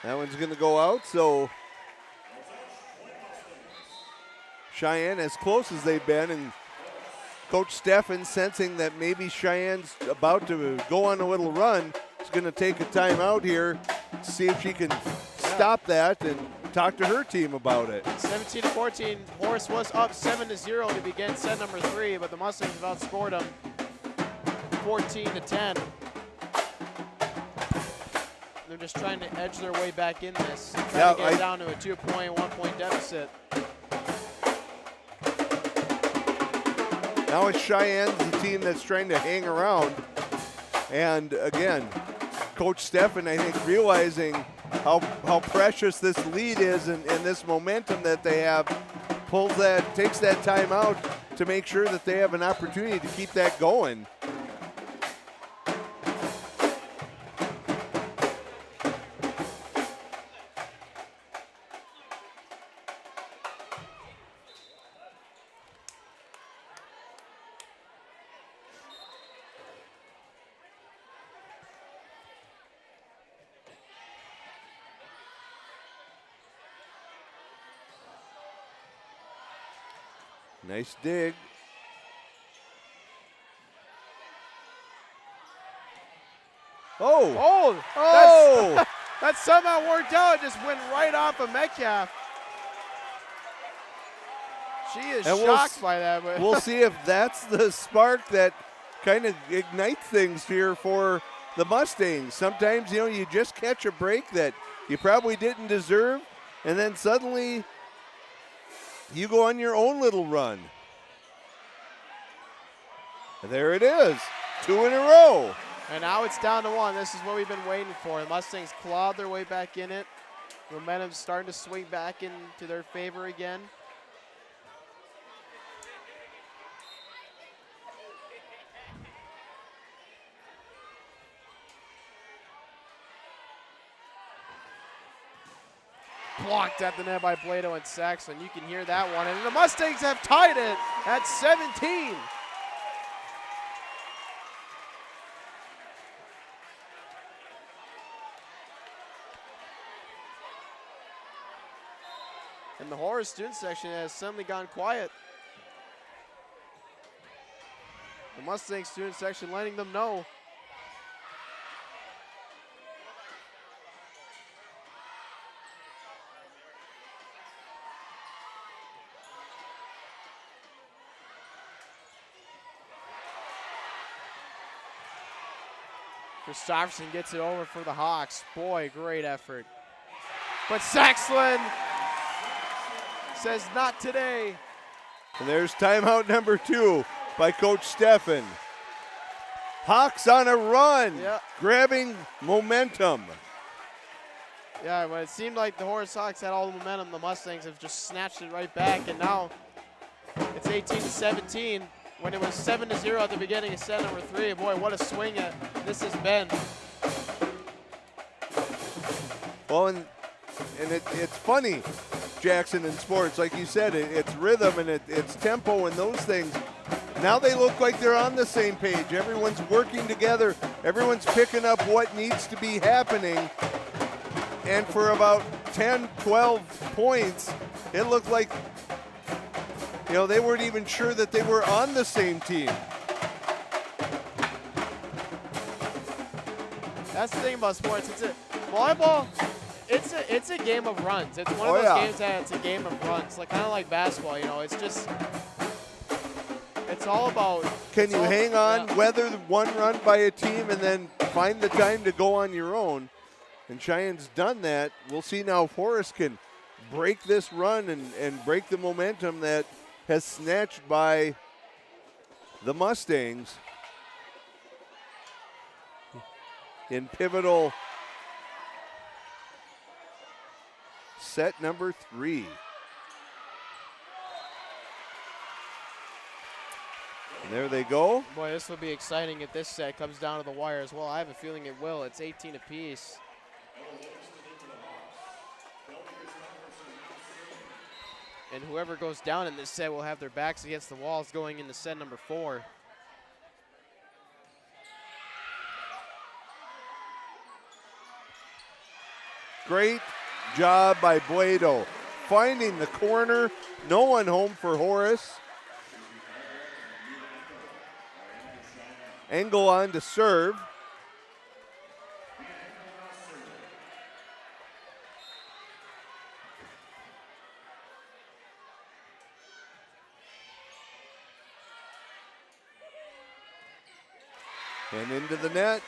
That one's going to go out, so Cheyenne, as close as they've been, and Coach Steffen, sensing that maybe Cheyenne's about to go on a little run, is going to take a timeout here, see if she can stop that and talk to her team about it. 17-14, Horace was up 7-0 to begin set number 3, but the Mustangs have outscored them 14-10. They're just trying to edge their way back in this, trying to get down to a 1-point deficit. Now it's Cheyenne's the team that's trying to hang around. And again, Coach Steffen, I think, realizing how precious this lead is and this momentum that they have, takes that timeout to make sure that they have an opportunity to keep that going. Nice dig. Oh! That somehow worked out. It just went right off of Metcalf. She is shocked by that. But we'll see if that's the spark that kind of ignites things here for the Mustangs. Sometimes, you know, you just catch a break that you probably didn't deserve, and then suddenly you go on your own little run. And there it is, 2 in a row. And now it's down to 1. This is what we've been waiting for. The Mustangs clawed their way back in it. Momentum's starting to swing back into their favor again. Blocked at the net by Blado and Saxon. You can hear that one. And the Mustangs have tied it at 17. And the Horace student section has suddenly gone quiet. The Mustang student section letting them know. Christopherson gets it over for the Hawks. Boy, great effort. But Saxland says not today. And there's timeout number 2 by Coach Steffen. Hawks on a run, grabbing momentum. Yeah, but it seemed like the Horace Hawks had all the momentum. The Mustangs have just snatched it right back, and now it's 18-17 when it was 7-0 at the beginning of set number 3. Boy, what a swing this has been. Well, and it's funny, Jackson, in sports. Like you said, it's rhythm and it's tempo and those things. Now they look like they're on the same page. Everyone's working together. Everyone's picking up what needs to be happening. And for about 10, 12 points, it looked like, you know, they weren't even sure that they were on the same team. That's the thing about sports. Volleyball, it's a game of runs. It's one of those games that it's a game of runs, like kind of like basketball. You know, it's just, it's all about. Can you hang on, weather one run by a team, and then find the time to go on your own? And Cheyenne's done that. We'll see now if Horace can break this run and break the momentum that has snatched by the Mustangs in pivotal set number 3. And there they go. Boy, this will be exciting if this set comes down to the wire as well. I have a feeling it will. It's 18 apiece. And whoever goes down in this set will have their backs against the walls going into set number 4. Great job by Buedo, finding the corner. No one home for Horace. Engel on to serve. And into the net.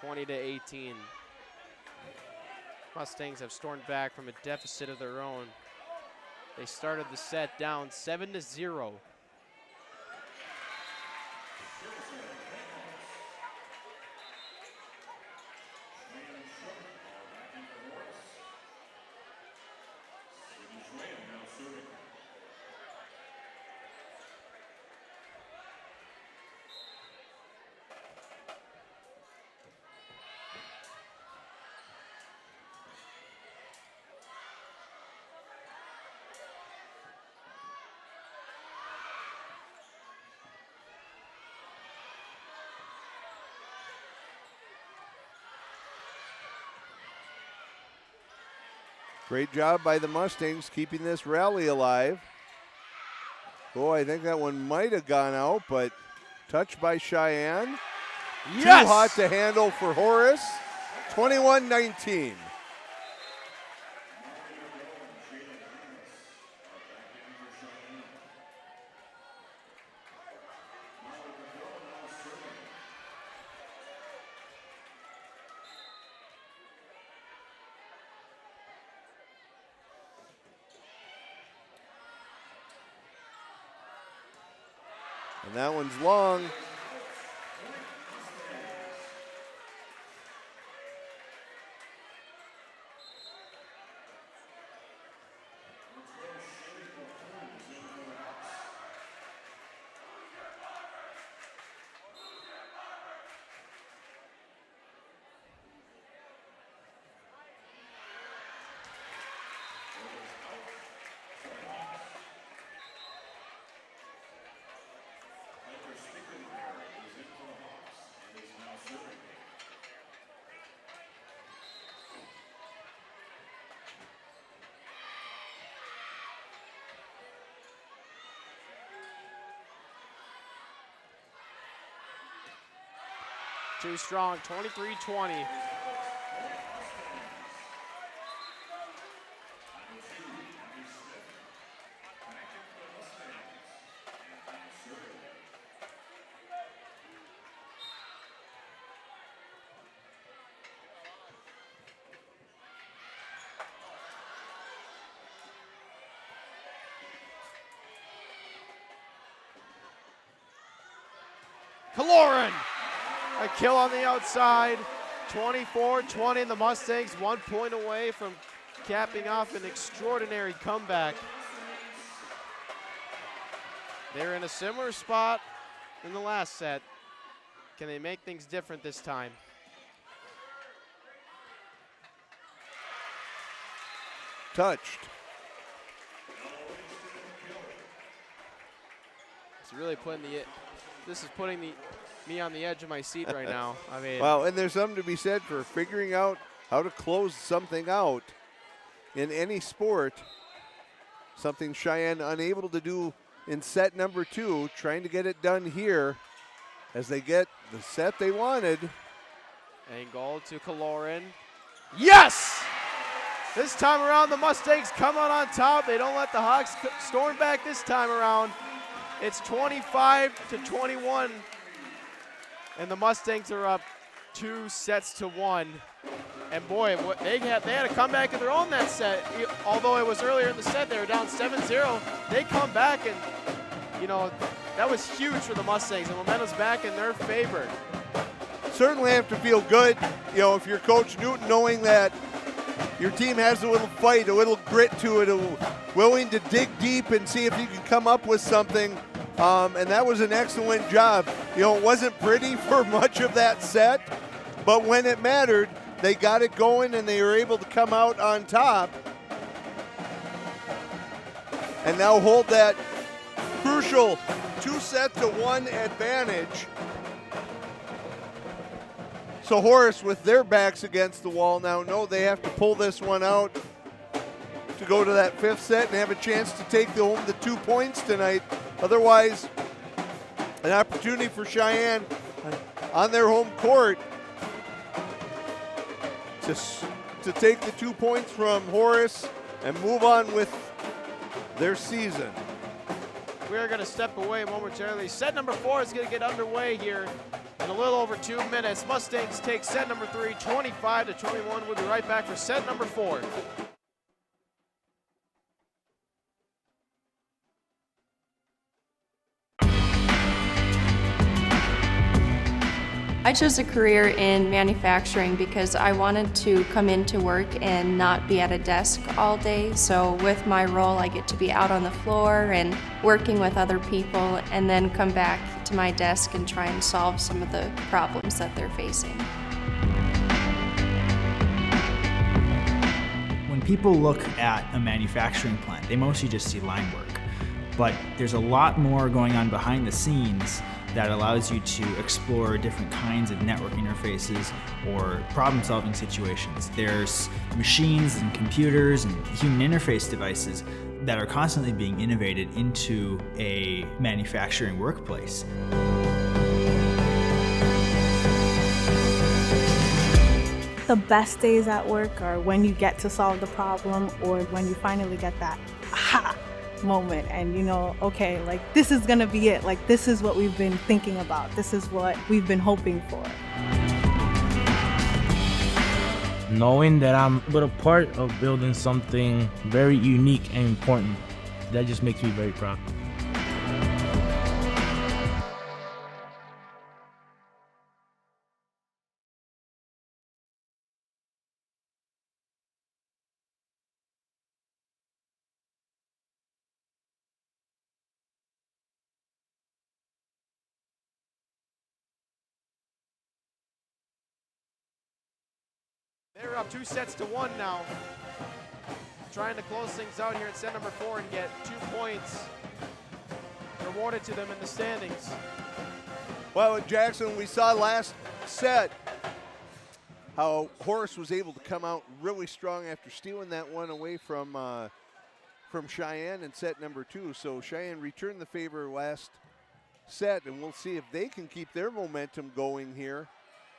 (20-18). Mustangs have stormed back from a deficit of their own. They started the set down 7-0. Great job by the Mustangs keeping this rally alive. Oh, I think that one might have gone out, but touched by Sheyenne. Yes! Too hot to handle for Horace. 21-19. And that one's long. too strong, 23-20. Kaloran, a kill on the outside, 24-20. The Mustangs 1 point away from capping off an extraordinary comeback. They're in a similar spot in the last set. Can they make things different this time? Touched. It's really putting this is putting me on the edge of my seat right now. I mean, well, and there's something to be said for figuring out how to close something out in any sport. Something Sheyenne unable to do in set number 2, trying to get it done here as they get the set they wanted. Angle to Kaloran. Yes! This time around, the Mustangs come out on top. They don't let the Hawks storm back this time around. It's 25-21, and the Mustangs are up 2-1. And boy, they had a comeback of their own that set. Although it was earlier in the set, they were down 7-0. They come back, and you know that was huge for the Mustangs. The momentum's back in their favor. Certainly have to feel good, you know, if you're Coach Newton, knowing that your team has a little fight, a little grit to it, willing to dig deep and see if you can come up with something. And that was an excellent job. You know, it wasn't pretty for much of that set, but when it mattered, they got it going and they were able to come out on top and now hold that crucial 2-1 advantage. So Horace, with their backs against the wall now, know they have to pull this one out to go to that 5th set and have a chance to take home the 2 points tonight. Otherwise, an opportunity for Sheyenne on their home court to take the 2 points from Horace and move on with their season. We are going to step away momentarily. Set number 4 is going to get underway here in a little over 2 minutes. Mustangs take set number 3, 25-21. We'll be right back for set number 4. I chose a career in manufacturing because I wanted to come into work and not be at a desk all day. So with my role, I get to be out on the floor and working with other people and then come back to my desk and try and solve some of the problems that they're facing. When people look at a manufacturing plant, they mostly just see line work. But there's a lot more going on behind the scenes that allows you to explore different kinds of network interfaces or problem-solving situations. There's machines and computers and human interface devices that are constantly being innovated into a manufacturing workplace. The best days at work are when you get to solve the problem or when you finally get that aha moment and you know, okay, like this is gonna be it. Like this is what we've been thinking about. This is what we've been hoping for. Knowing that I'm a part of building something very unique and important, that just makes me very proud. They're up 2-1 now. Trying to close things out here at set number 4 and get 2 points rewarded to them in the standings. Well, Jackson, we saw last set how Horace was able to come out really strong after stealing that one away from Sheyenne in set number 2. So Sheyenne returned the favor last set, and we'll see if they can keep their momentum going here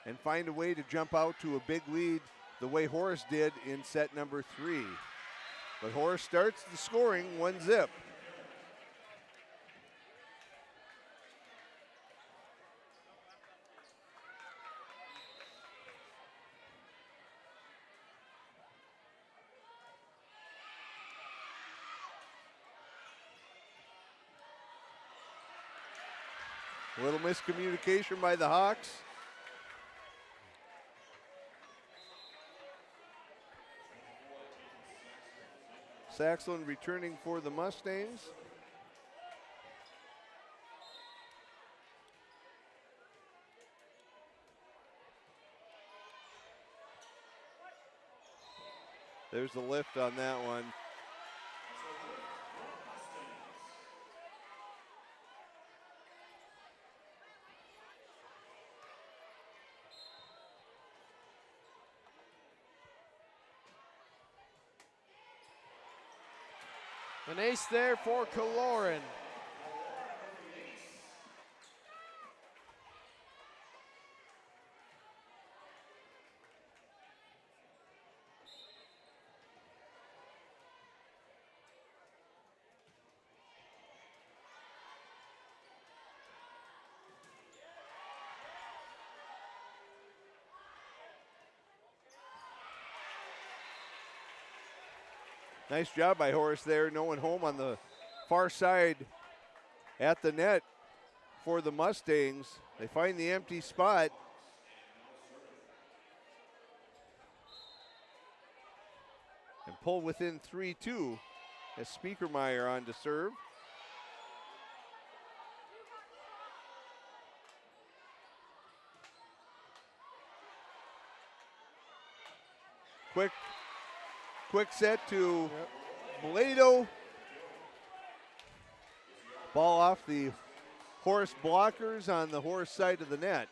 and find a way to jump out to a big lead the way Horace did in set number 3. But Horace starts the scoring 1-0. A little miscommunication by the Hawks. Saxland returning for the Mustangs. There's the lift on that one. An ace there for Kaloran. Nice job by Horace there, no one home on the far side at the net for the Mustangs. They find the empty spot. And pull within 3-2 as Speakermeyer on to serve. Quick set to Blado. Ball off the Horace blockers on the Horace side of the net.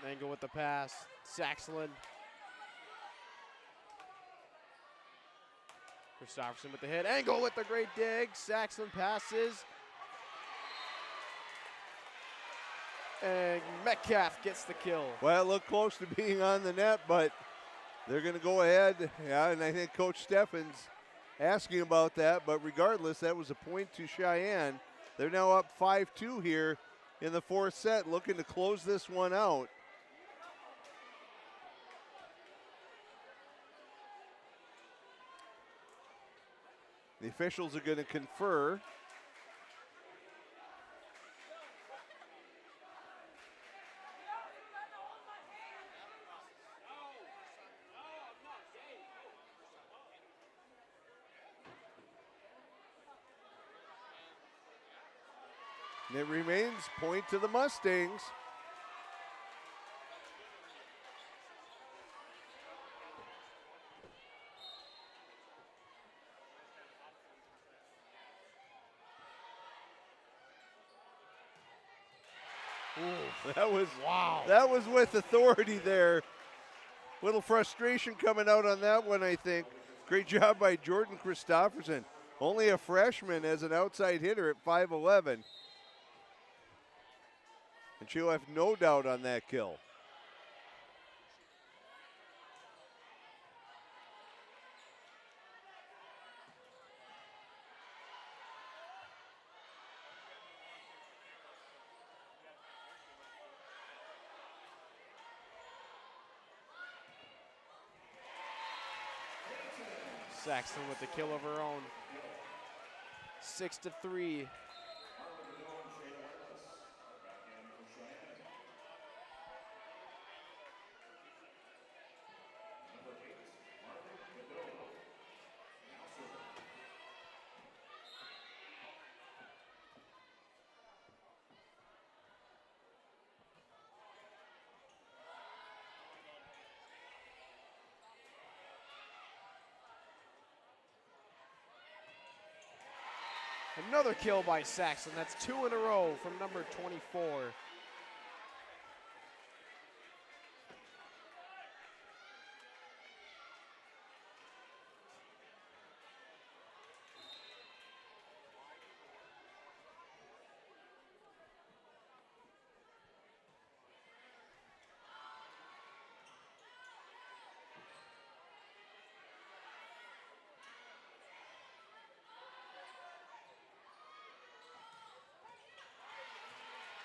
Angle with the pass. Saxland. Christopherson with the hit. Angle with the great dig. Saxland passes. And Metcalf gets the kill. Well, it looked close to being on the net, but they're going to go ahead. Yeah, and I think Coach Steffens asking about that, but regardless, that was a point to Cheyenne. They're now up 5-2 here in the fourth set, looking to close this one out. The officials are going to confer. And it remains point to the Mustangs. That was with authority there. Little frustration coming out on that one, I think. Great job by Jordan Christopherson. Only a freshman as an outside hitter at 5'11". And she'll have no doubt on that kill. Saxton with the kill of her own. 6-3. Another kill by Saxon. That's 2 in a row from number 24.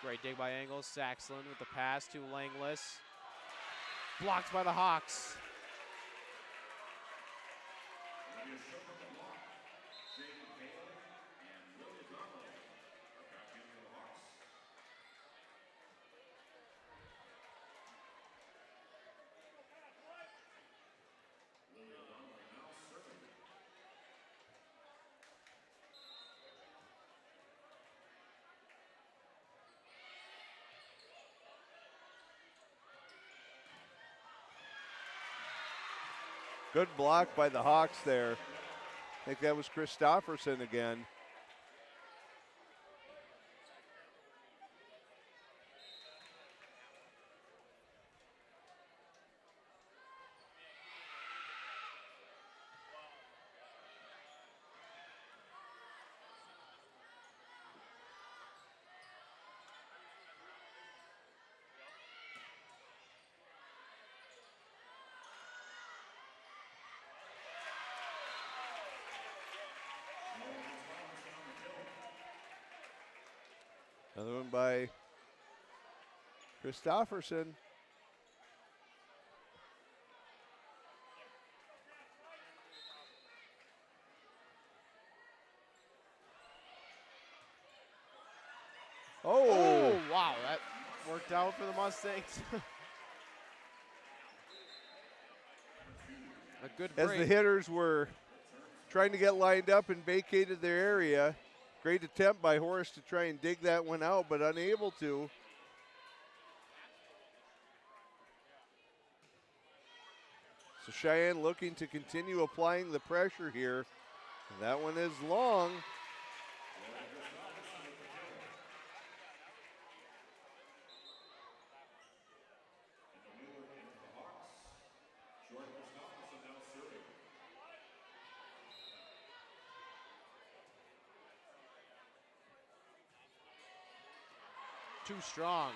Great dig by Angles. Saxon with the pass to Langless. Blocked by the Hawks. Good block by the Hawks there. I think that was Christofferson again. Another one by Christofferson. Oh, wow, that worked out for the Mustangs. A good break. As the hitters were trying to get lined up and vacated their area. Great attempt by Horace to try and dig that one out, but unable to. So Sheyenne looking to continue applying the pressure here. And that one is long. Too strong.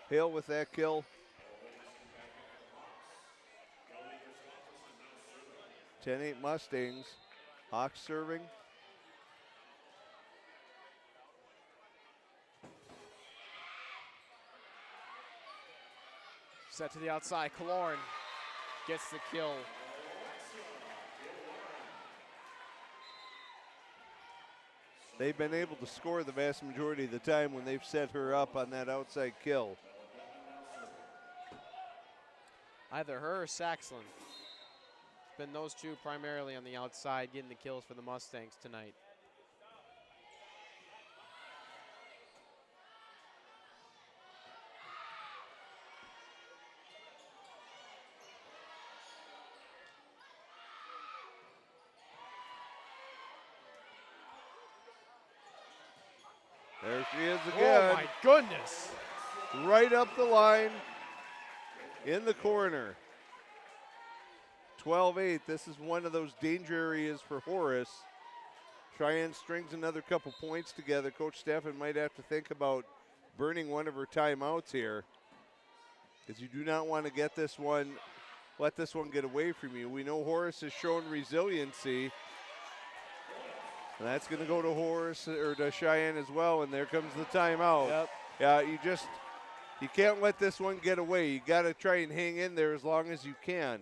Hale with that kill. 10-8 Mustangs. Hawks serving. Set to the outside. Kaloran gets the kill. They've been able to score the vast majority of the time when they've set her up on that outside kill. Either her or Saxon. It's been those two primarily on the outside getting the kills for the Mustangs tonight. There she is again. Oh my goodness. Right up the line in the corner. 12-8. This is one of those danger areas for Horace. Cheyenne strings another couple points together. Coach Steffen might have to think about burning one of her timeouts here, because you do not want to get this one let this one get away from you. We know Horace has shown resiliency. And that's going to go to Horace or to Sheyenne as well. And there comes the timeout. Yep. Yeah, you can't let this one get away. You got to try and hang in there as long as you can.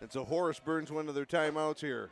And so Horace burns one of their timeouts here.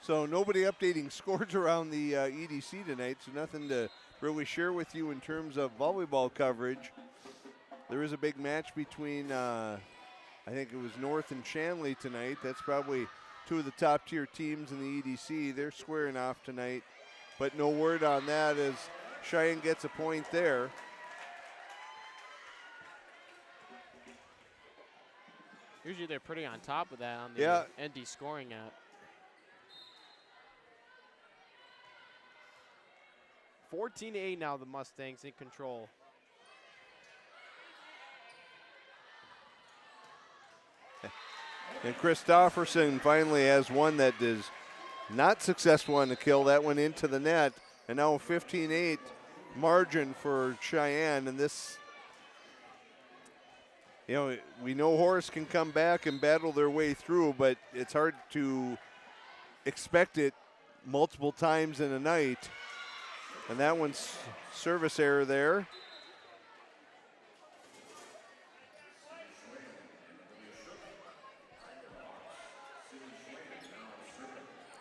So nobody updating scores around the EDC tonight, so nothing to really share with you in terms of volleyball coverage. There is a big match between, I think it was North and Shanley tonight. That's probably two of the top tier teams in the EDC. They're squaring off tonight, but no word on that as Sheyenne gets a point there. Usually they're pretty on top of that on the ND scoring app. 14-8 now, the Mustangs in control. And Christofferson finally has one that is not successful on the kill. That went into the net. And now a 15-8 margin for Sheyenne. And this, you know, we know Horace can come back and battle their way through, but it's hard to expect it multiple times in a night. And that one's service error there.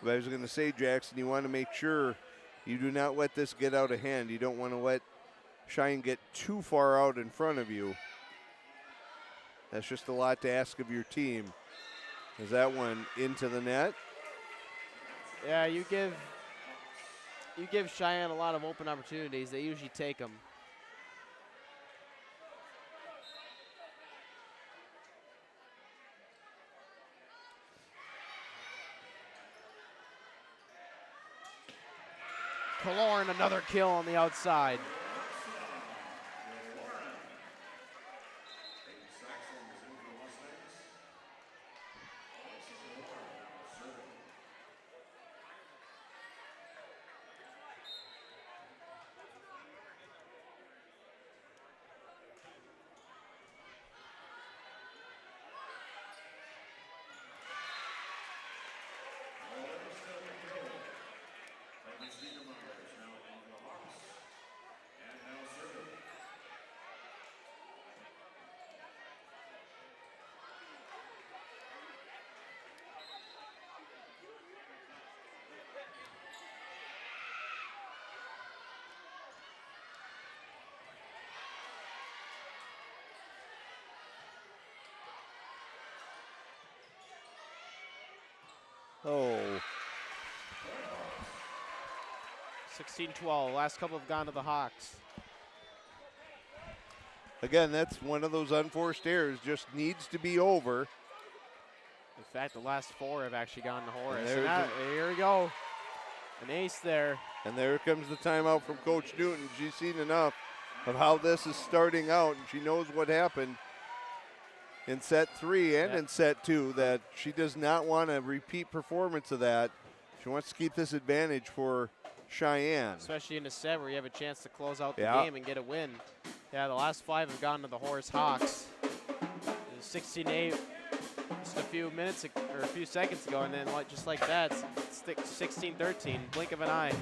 But I was going to say, Jackson, you want to make sure you do not let this get out of hand. You don't want to let Sheyenne get too far out in front of you. That's just a lot to ask of your team. Is that one into the net? Yeah, you give Sheyenne a lot of open opportunities. They usually take them. Kaloran, another kill on the outside. Oh. 16-12. Last couple have gone to the Hawks. Again, that's one of those unforced errors. Just needs to be over. In fact, the last four have actually gone to Horace. Here we go. An ace there. And there comes the timeout from Coach Newton. She's seen enough of how this is starting out, and she knows what happened in set 3 and in set 2, that she does not want a repeat performance of that. She wants to keep this advantage for Sheyenne. Especially in a set where you have a chance to close out the game and get a win. Yeah, the last 5 have gone to the Horace Hawks. It was 16-8 just a few minutes or a few seconds ago, and then just like that, it's 16-13, blink of an eye.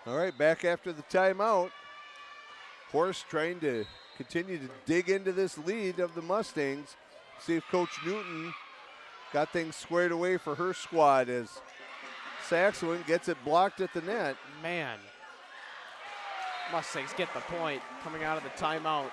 All right, back after the timeout. Horace trying to continue to dig into this lead of the Mustangs. See if Coach Newton got things squared away for her squad as Saxon gets it blocked at the net. Man, Mustangs get the point coming out of the timeout.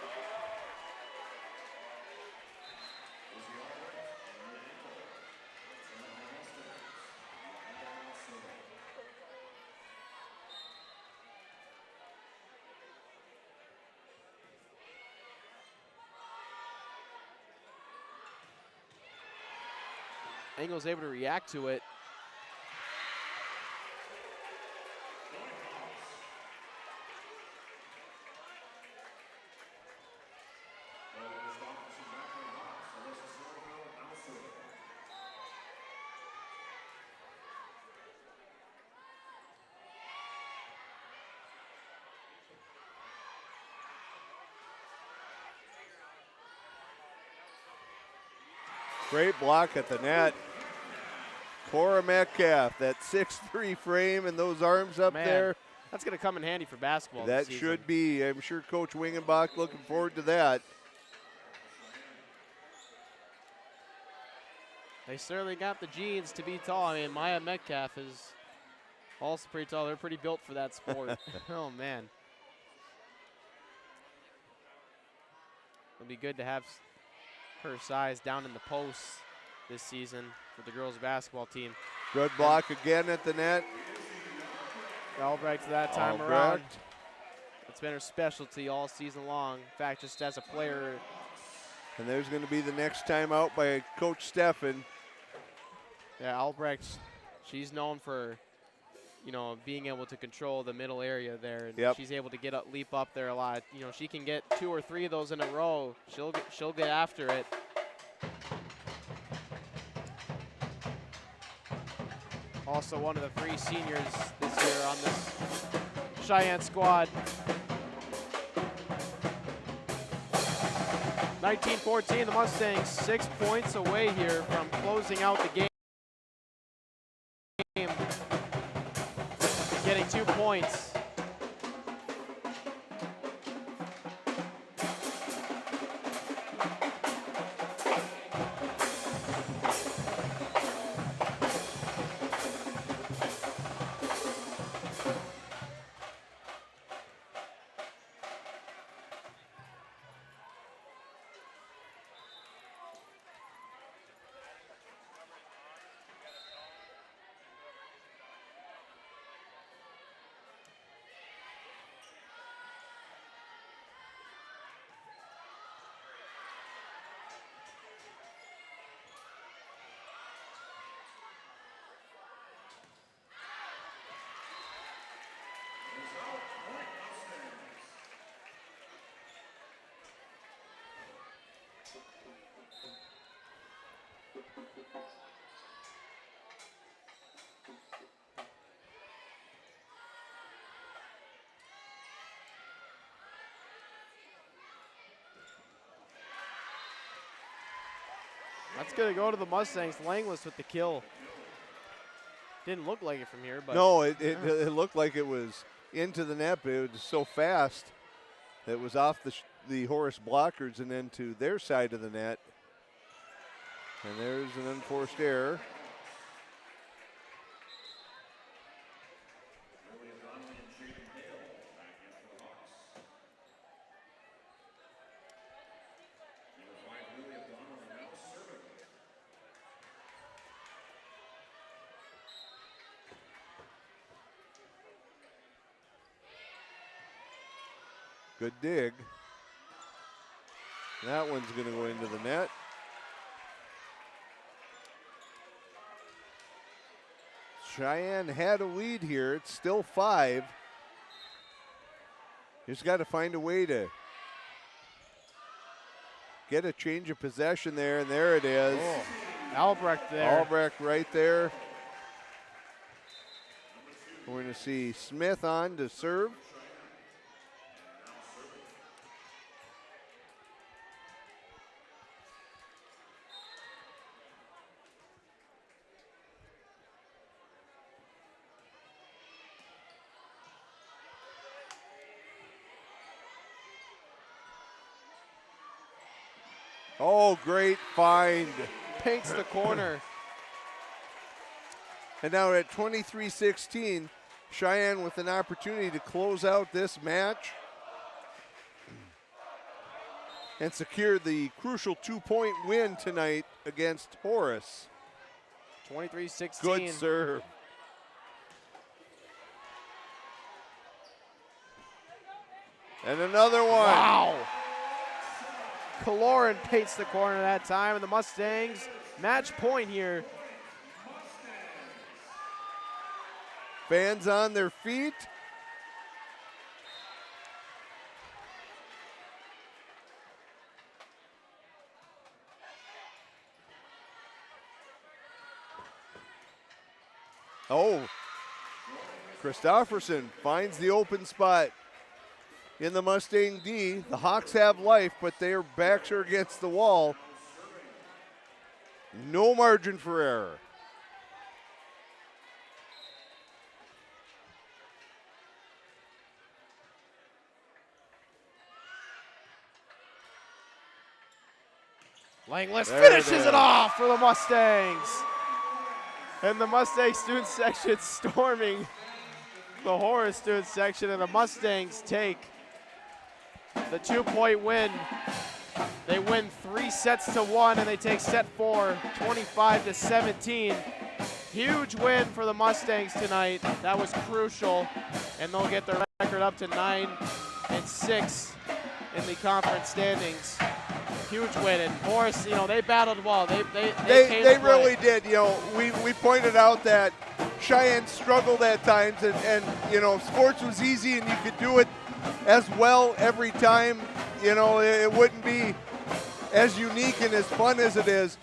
Engel's able to react to it. Great block at the net. Cora Metcalf, that 6'3" frame and those arms up there. That's going to come in handy for basketball That this season. should be. I'm sure Coach Wingenbach looking forward to that. They certainly got the genes to be tall. I mean, Maya Metcalf is also pretty tall. They're pretty built for that sport. Oh, man. It'll be good to have her size down in the posts this season for the girls basketball team. Good block again at the net. Albrecht that time around. It's been her specialty all season long. In fact, just as a player. And there's going to be the next time out by Coach Steffen. Yeah, Albrecht, she's known for, you know, being able to control the middle area there. And she's able to get up, leap up there a lot. You know, she can get 2 or 3 of those in a row. She'll get after it. Also one of the 3 seniors this year on this Sheyenne squad. 19-14, the Mustangs 6 points away here from closing out the game. Getting 2 points. That's going to go to the Mustangs. Langless with the kill. Didn't look like it from here, but no, it looked like it was into the net, but it was so fast that it was off the Horace blockers and then to their side of the net. And there's an unforced error. Good dig. That one's going to go into the net. Sheyenne had a lead here. It's still 5. Just got to find a way to get a change of possession there, and there it is. Oh, Albrecht there. Albrecht right there. We're going to see Smith on to serve. Oh, great find. Paints the corner. And now at 23-16, Sheyenne with an opportunity to close out this match and secure the crucial 2-point win tonight against Horace. 23-16. Good serve. And another one. Wow. Kaloran paints the corner that time, and the Mustangs match point here. Fans on their feet. Oh, Christofferson finds the open spot in the Mustang D. The Hawks have life, but their backs are against the wall. No margin for error. Langlis There it finishes it off for the Mustangs. And the Mustang student section storming the Horace student section, and the Mustangs take the 2-point win. They win 3-1, and they take set 4, 25-17. Huge win for the Mustangs tonight. That was crucial, and they'll get their record up to 9-6 in the conference standings. Huge win, and Horace, they battled well. They really did. We pointed out that Sheyenne struggled at times, and sports was easy, and you could do it as well every time. It wouldn't be as unique and as fun as it is.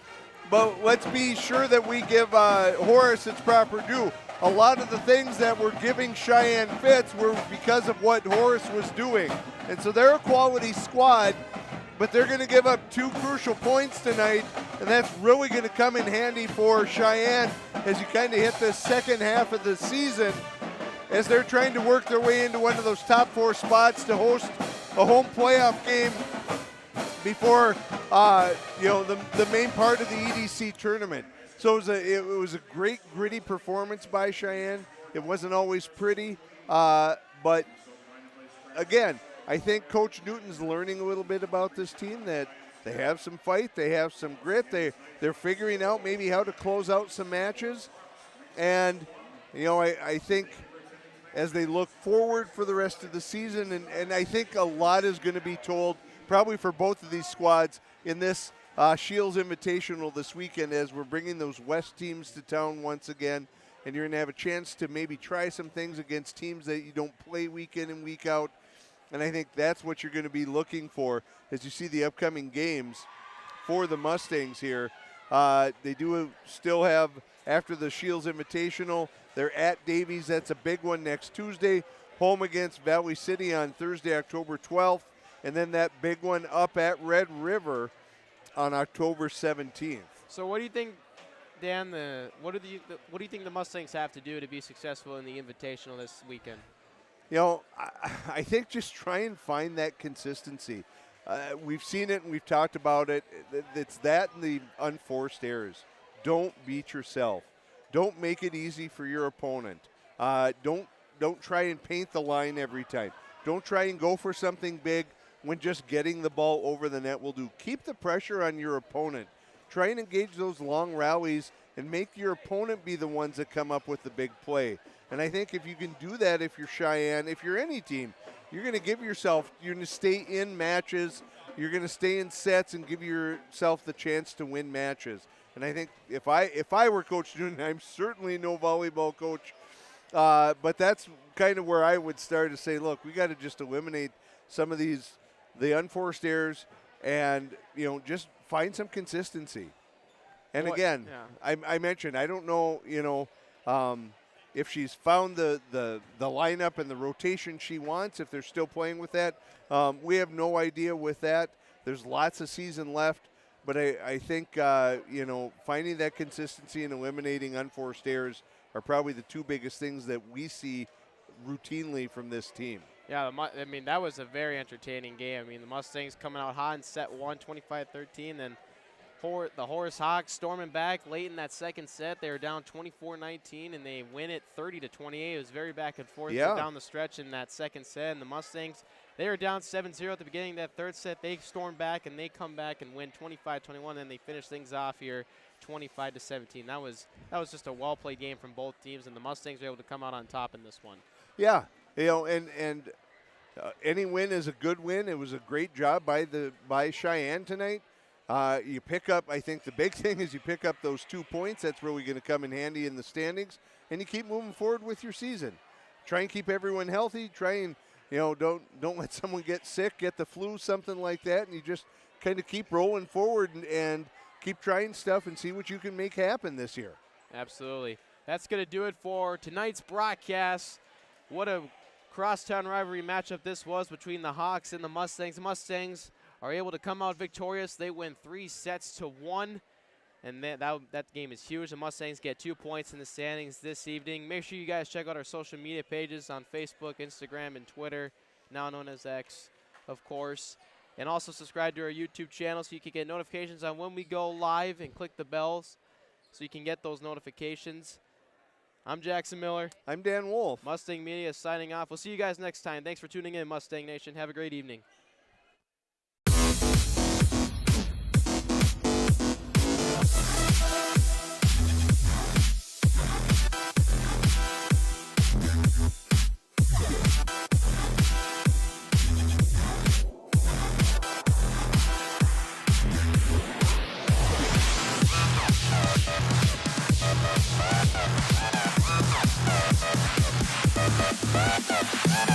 But let's be sure that we give Horace its proper due. A lot of the things that we're giving Sheyenne fits were because of what Horace was doing. And so they're a quality squad, but they're going to give up 2 crucial points tonight, and that's really going to come in handy for Sheyenne as you kind of hit the second half of the season, as they're trying to work their way into one of those top 4 spots to host a home playoff game before the main part of the EDC tournament. So it was a great, gritty performance by Sheyenne. It wasn't always pretty, but again, I think Coach Newton's learning a little bit about this team, that they have some fight, they have some grit, they're figuring out maybe how to close out some matches. And, I think as they look forward for the rest of the season, and I think a lot is going to be told probably for both of these squads in this Shields Invitational this weekend, as we're bringing those West teams to town once again, and you're going to have a chance to maybe try some things against teams that you don't play week in and week out. And I think that's what you're going to be looking for as you see the upcoming games for the Mustangs here. They do still have, after the Shields Invitational, they're at Davies. That's a big one next Tuesday. Home against Valley City on Thursday, October 12th. And then that big one up at Red River on October 17th. So what do you think, Dan, what do you think the Mustangs have to do to be successful in the Invitational this weekend? I think just try and find that consistency. We've seen it and we've talked about it. It's that and the unforced errors. Don't beat yourself. Don't make it easy for your opponent. Don't try and paint the line every time. Don't try and go for something big when just getting the ball over the net will do. Keep the pressure on your opponent. Try and engage those long rallies and make your opponent be the ones that come up with the big play. And I think if you can do that, if you're Sheyenne, if you're any team, you're going to give yourself, you're going to stay in matches, you're going to stay in sets and give yourself the chance to win matches. And I think if I were Coach Newton, I'm certainly no volleyball coach, but that's kind of where I would start to say, look, we got to just eliminate some of the unforced errors and, just find some consistency. And again, yeah. I mentioned, I don't know, if she's found the lineup and the rotation she wants, if they're still playing with that. We have no idea with that. There's lots of season left, but I think, finding that consistency and eliminating unforced errors are probably the 2 biggest things that we see routinely from this team. Yeah, I mean, that was a very entertaining game. I mean, the Mustangs coming out hot in set one, 25-13, then the Horace Hawks storming back late in that second set. They were down 24-19, and they win it 30-28. It was very back and forth down the stretch in that second set. And the Mustangs, they were down 7-0 at the beginning of that third set. They storm back, and they come back and win 25-21, and they finish things off here 25-17. That was just a well-played game from both teams, and the Mustangs were able to come out on top in this one. Yeah, you know, and any win is a good win. It was a great job by Sheyenne tonight. You pick up, I think the big thing is you pick up those 2 points. That's really going to come in handy in the standings, and you keep moving forward with your season. Try and keep everyone healthy. Try and, you know, don't let someone get sick, get the flu, something like that, and you just kind of keep rolling forward and keep trying stuff and see what you can make happen this year. Absolutely. That's going to do it for tonight's broadcast. What a crosstown rivalry matchup this was between the Hawks and the Mustangs. The Mustangs are able to come out victorious. They win 3-1, and that game is huge. The Mustangs get 2 points in the standings this evening. Make sure you guys check out our social media pages on Facebook, Instagram, and Twitter, now known as X, of course. And also subscribe to our YouTube channel so you can get notifications on when we go live, and click the bells so you can get those notifications. I'm Jackson Miller. I'm Dan Wolf. Mustang Media signing off. We'll see you guys next time. Thanks for tuning in, Mustang Nation. Have a great evening. Bye.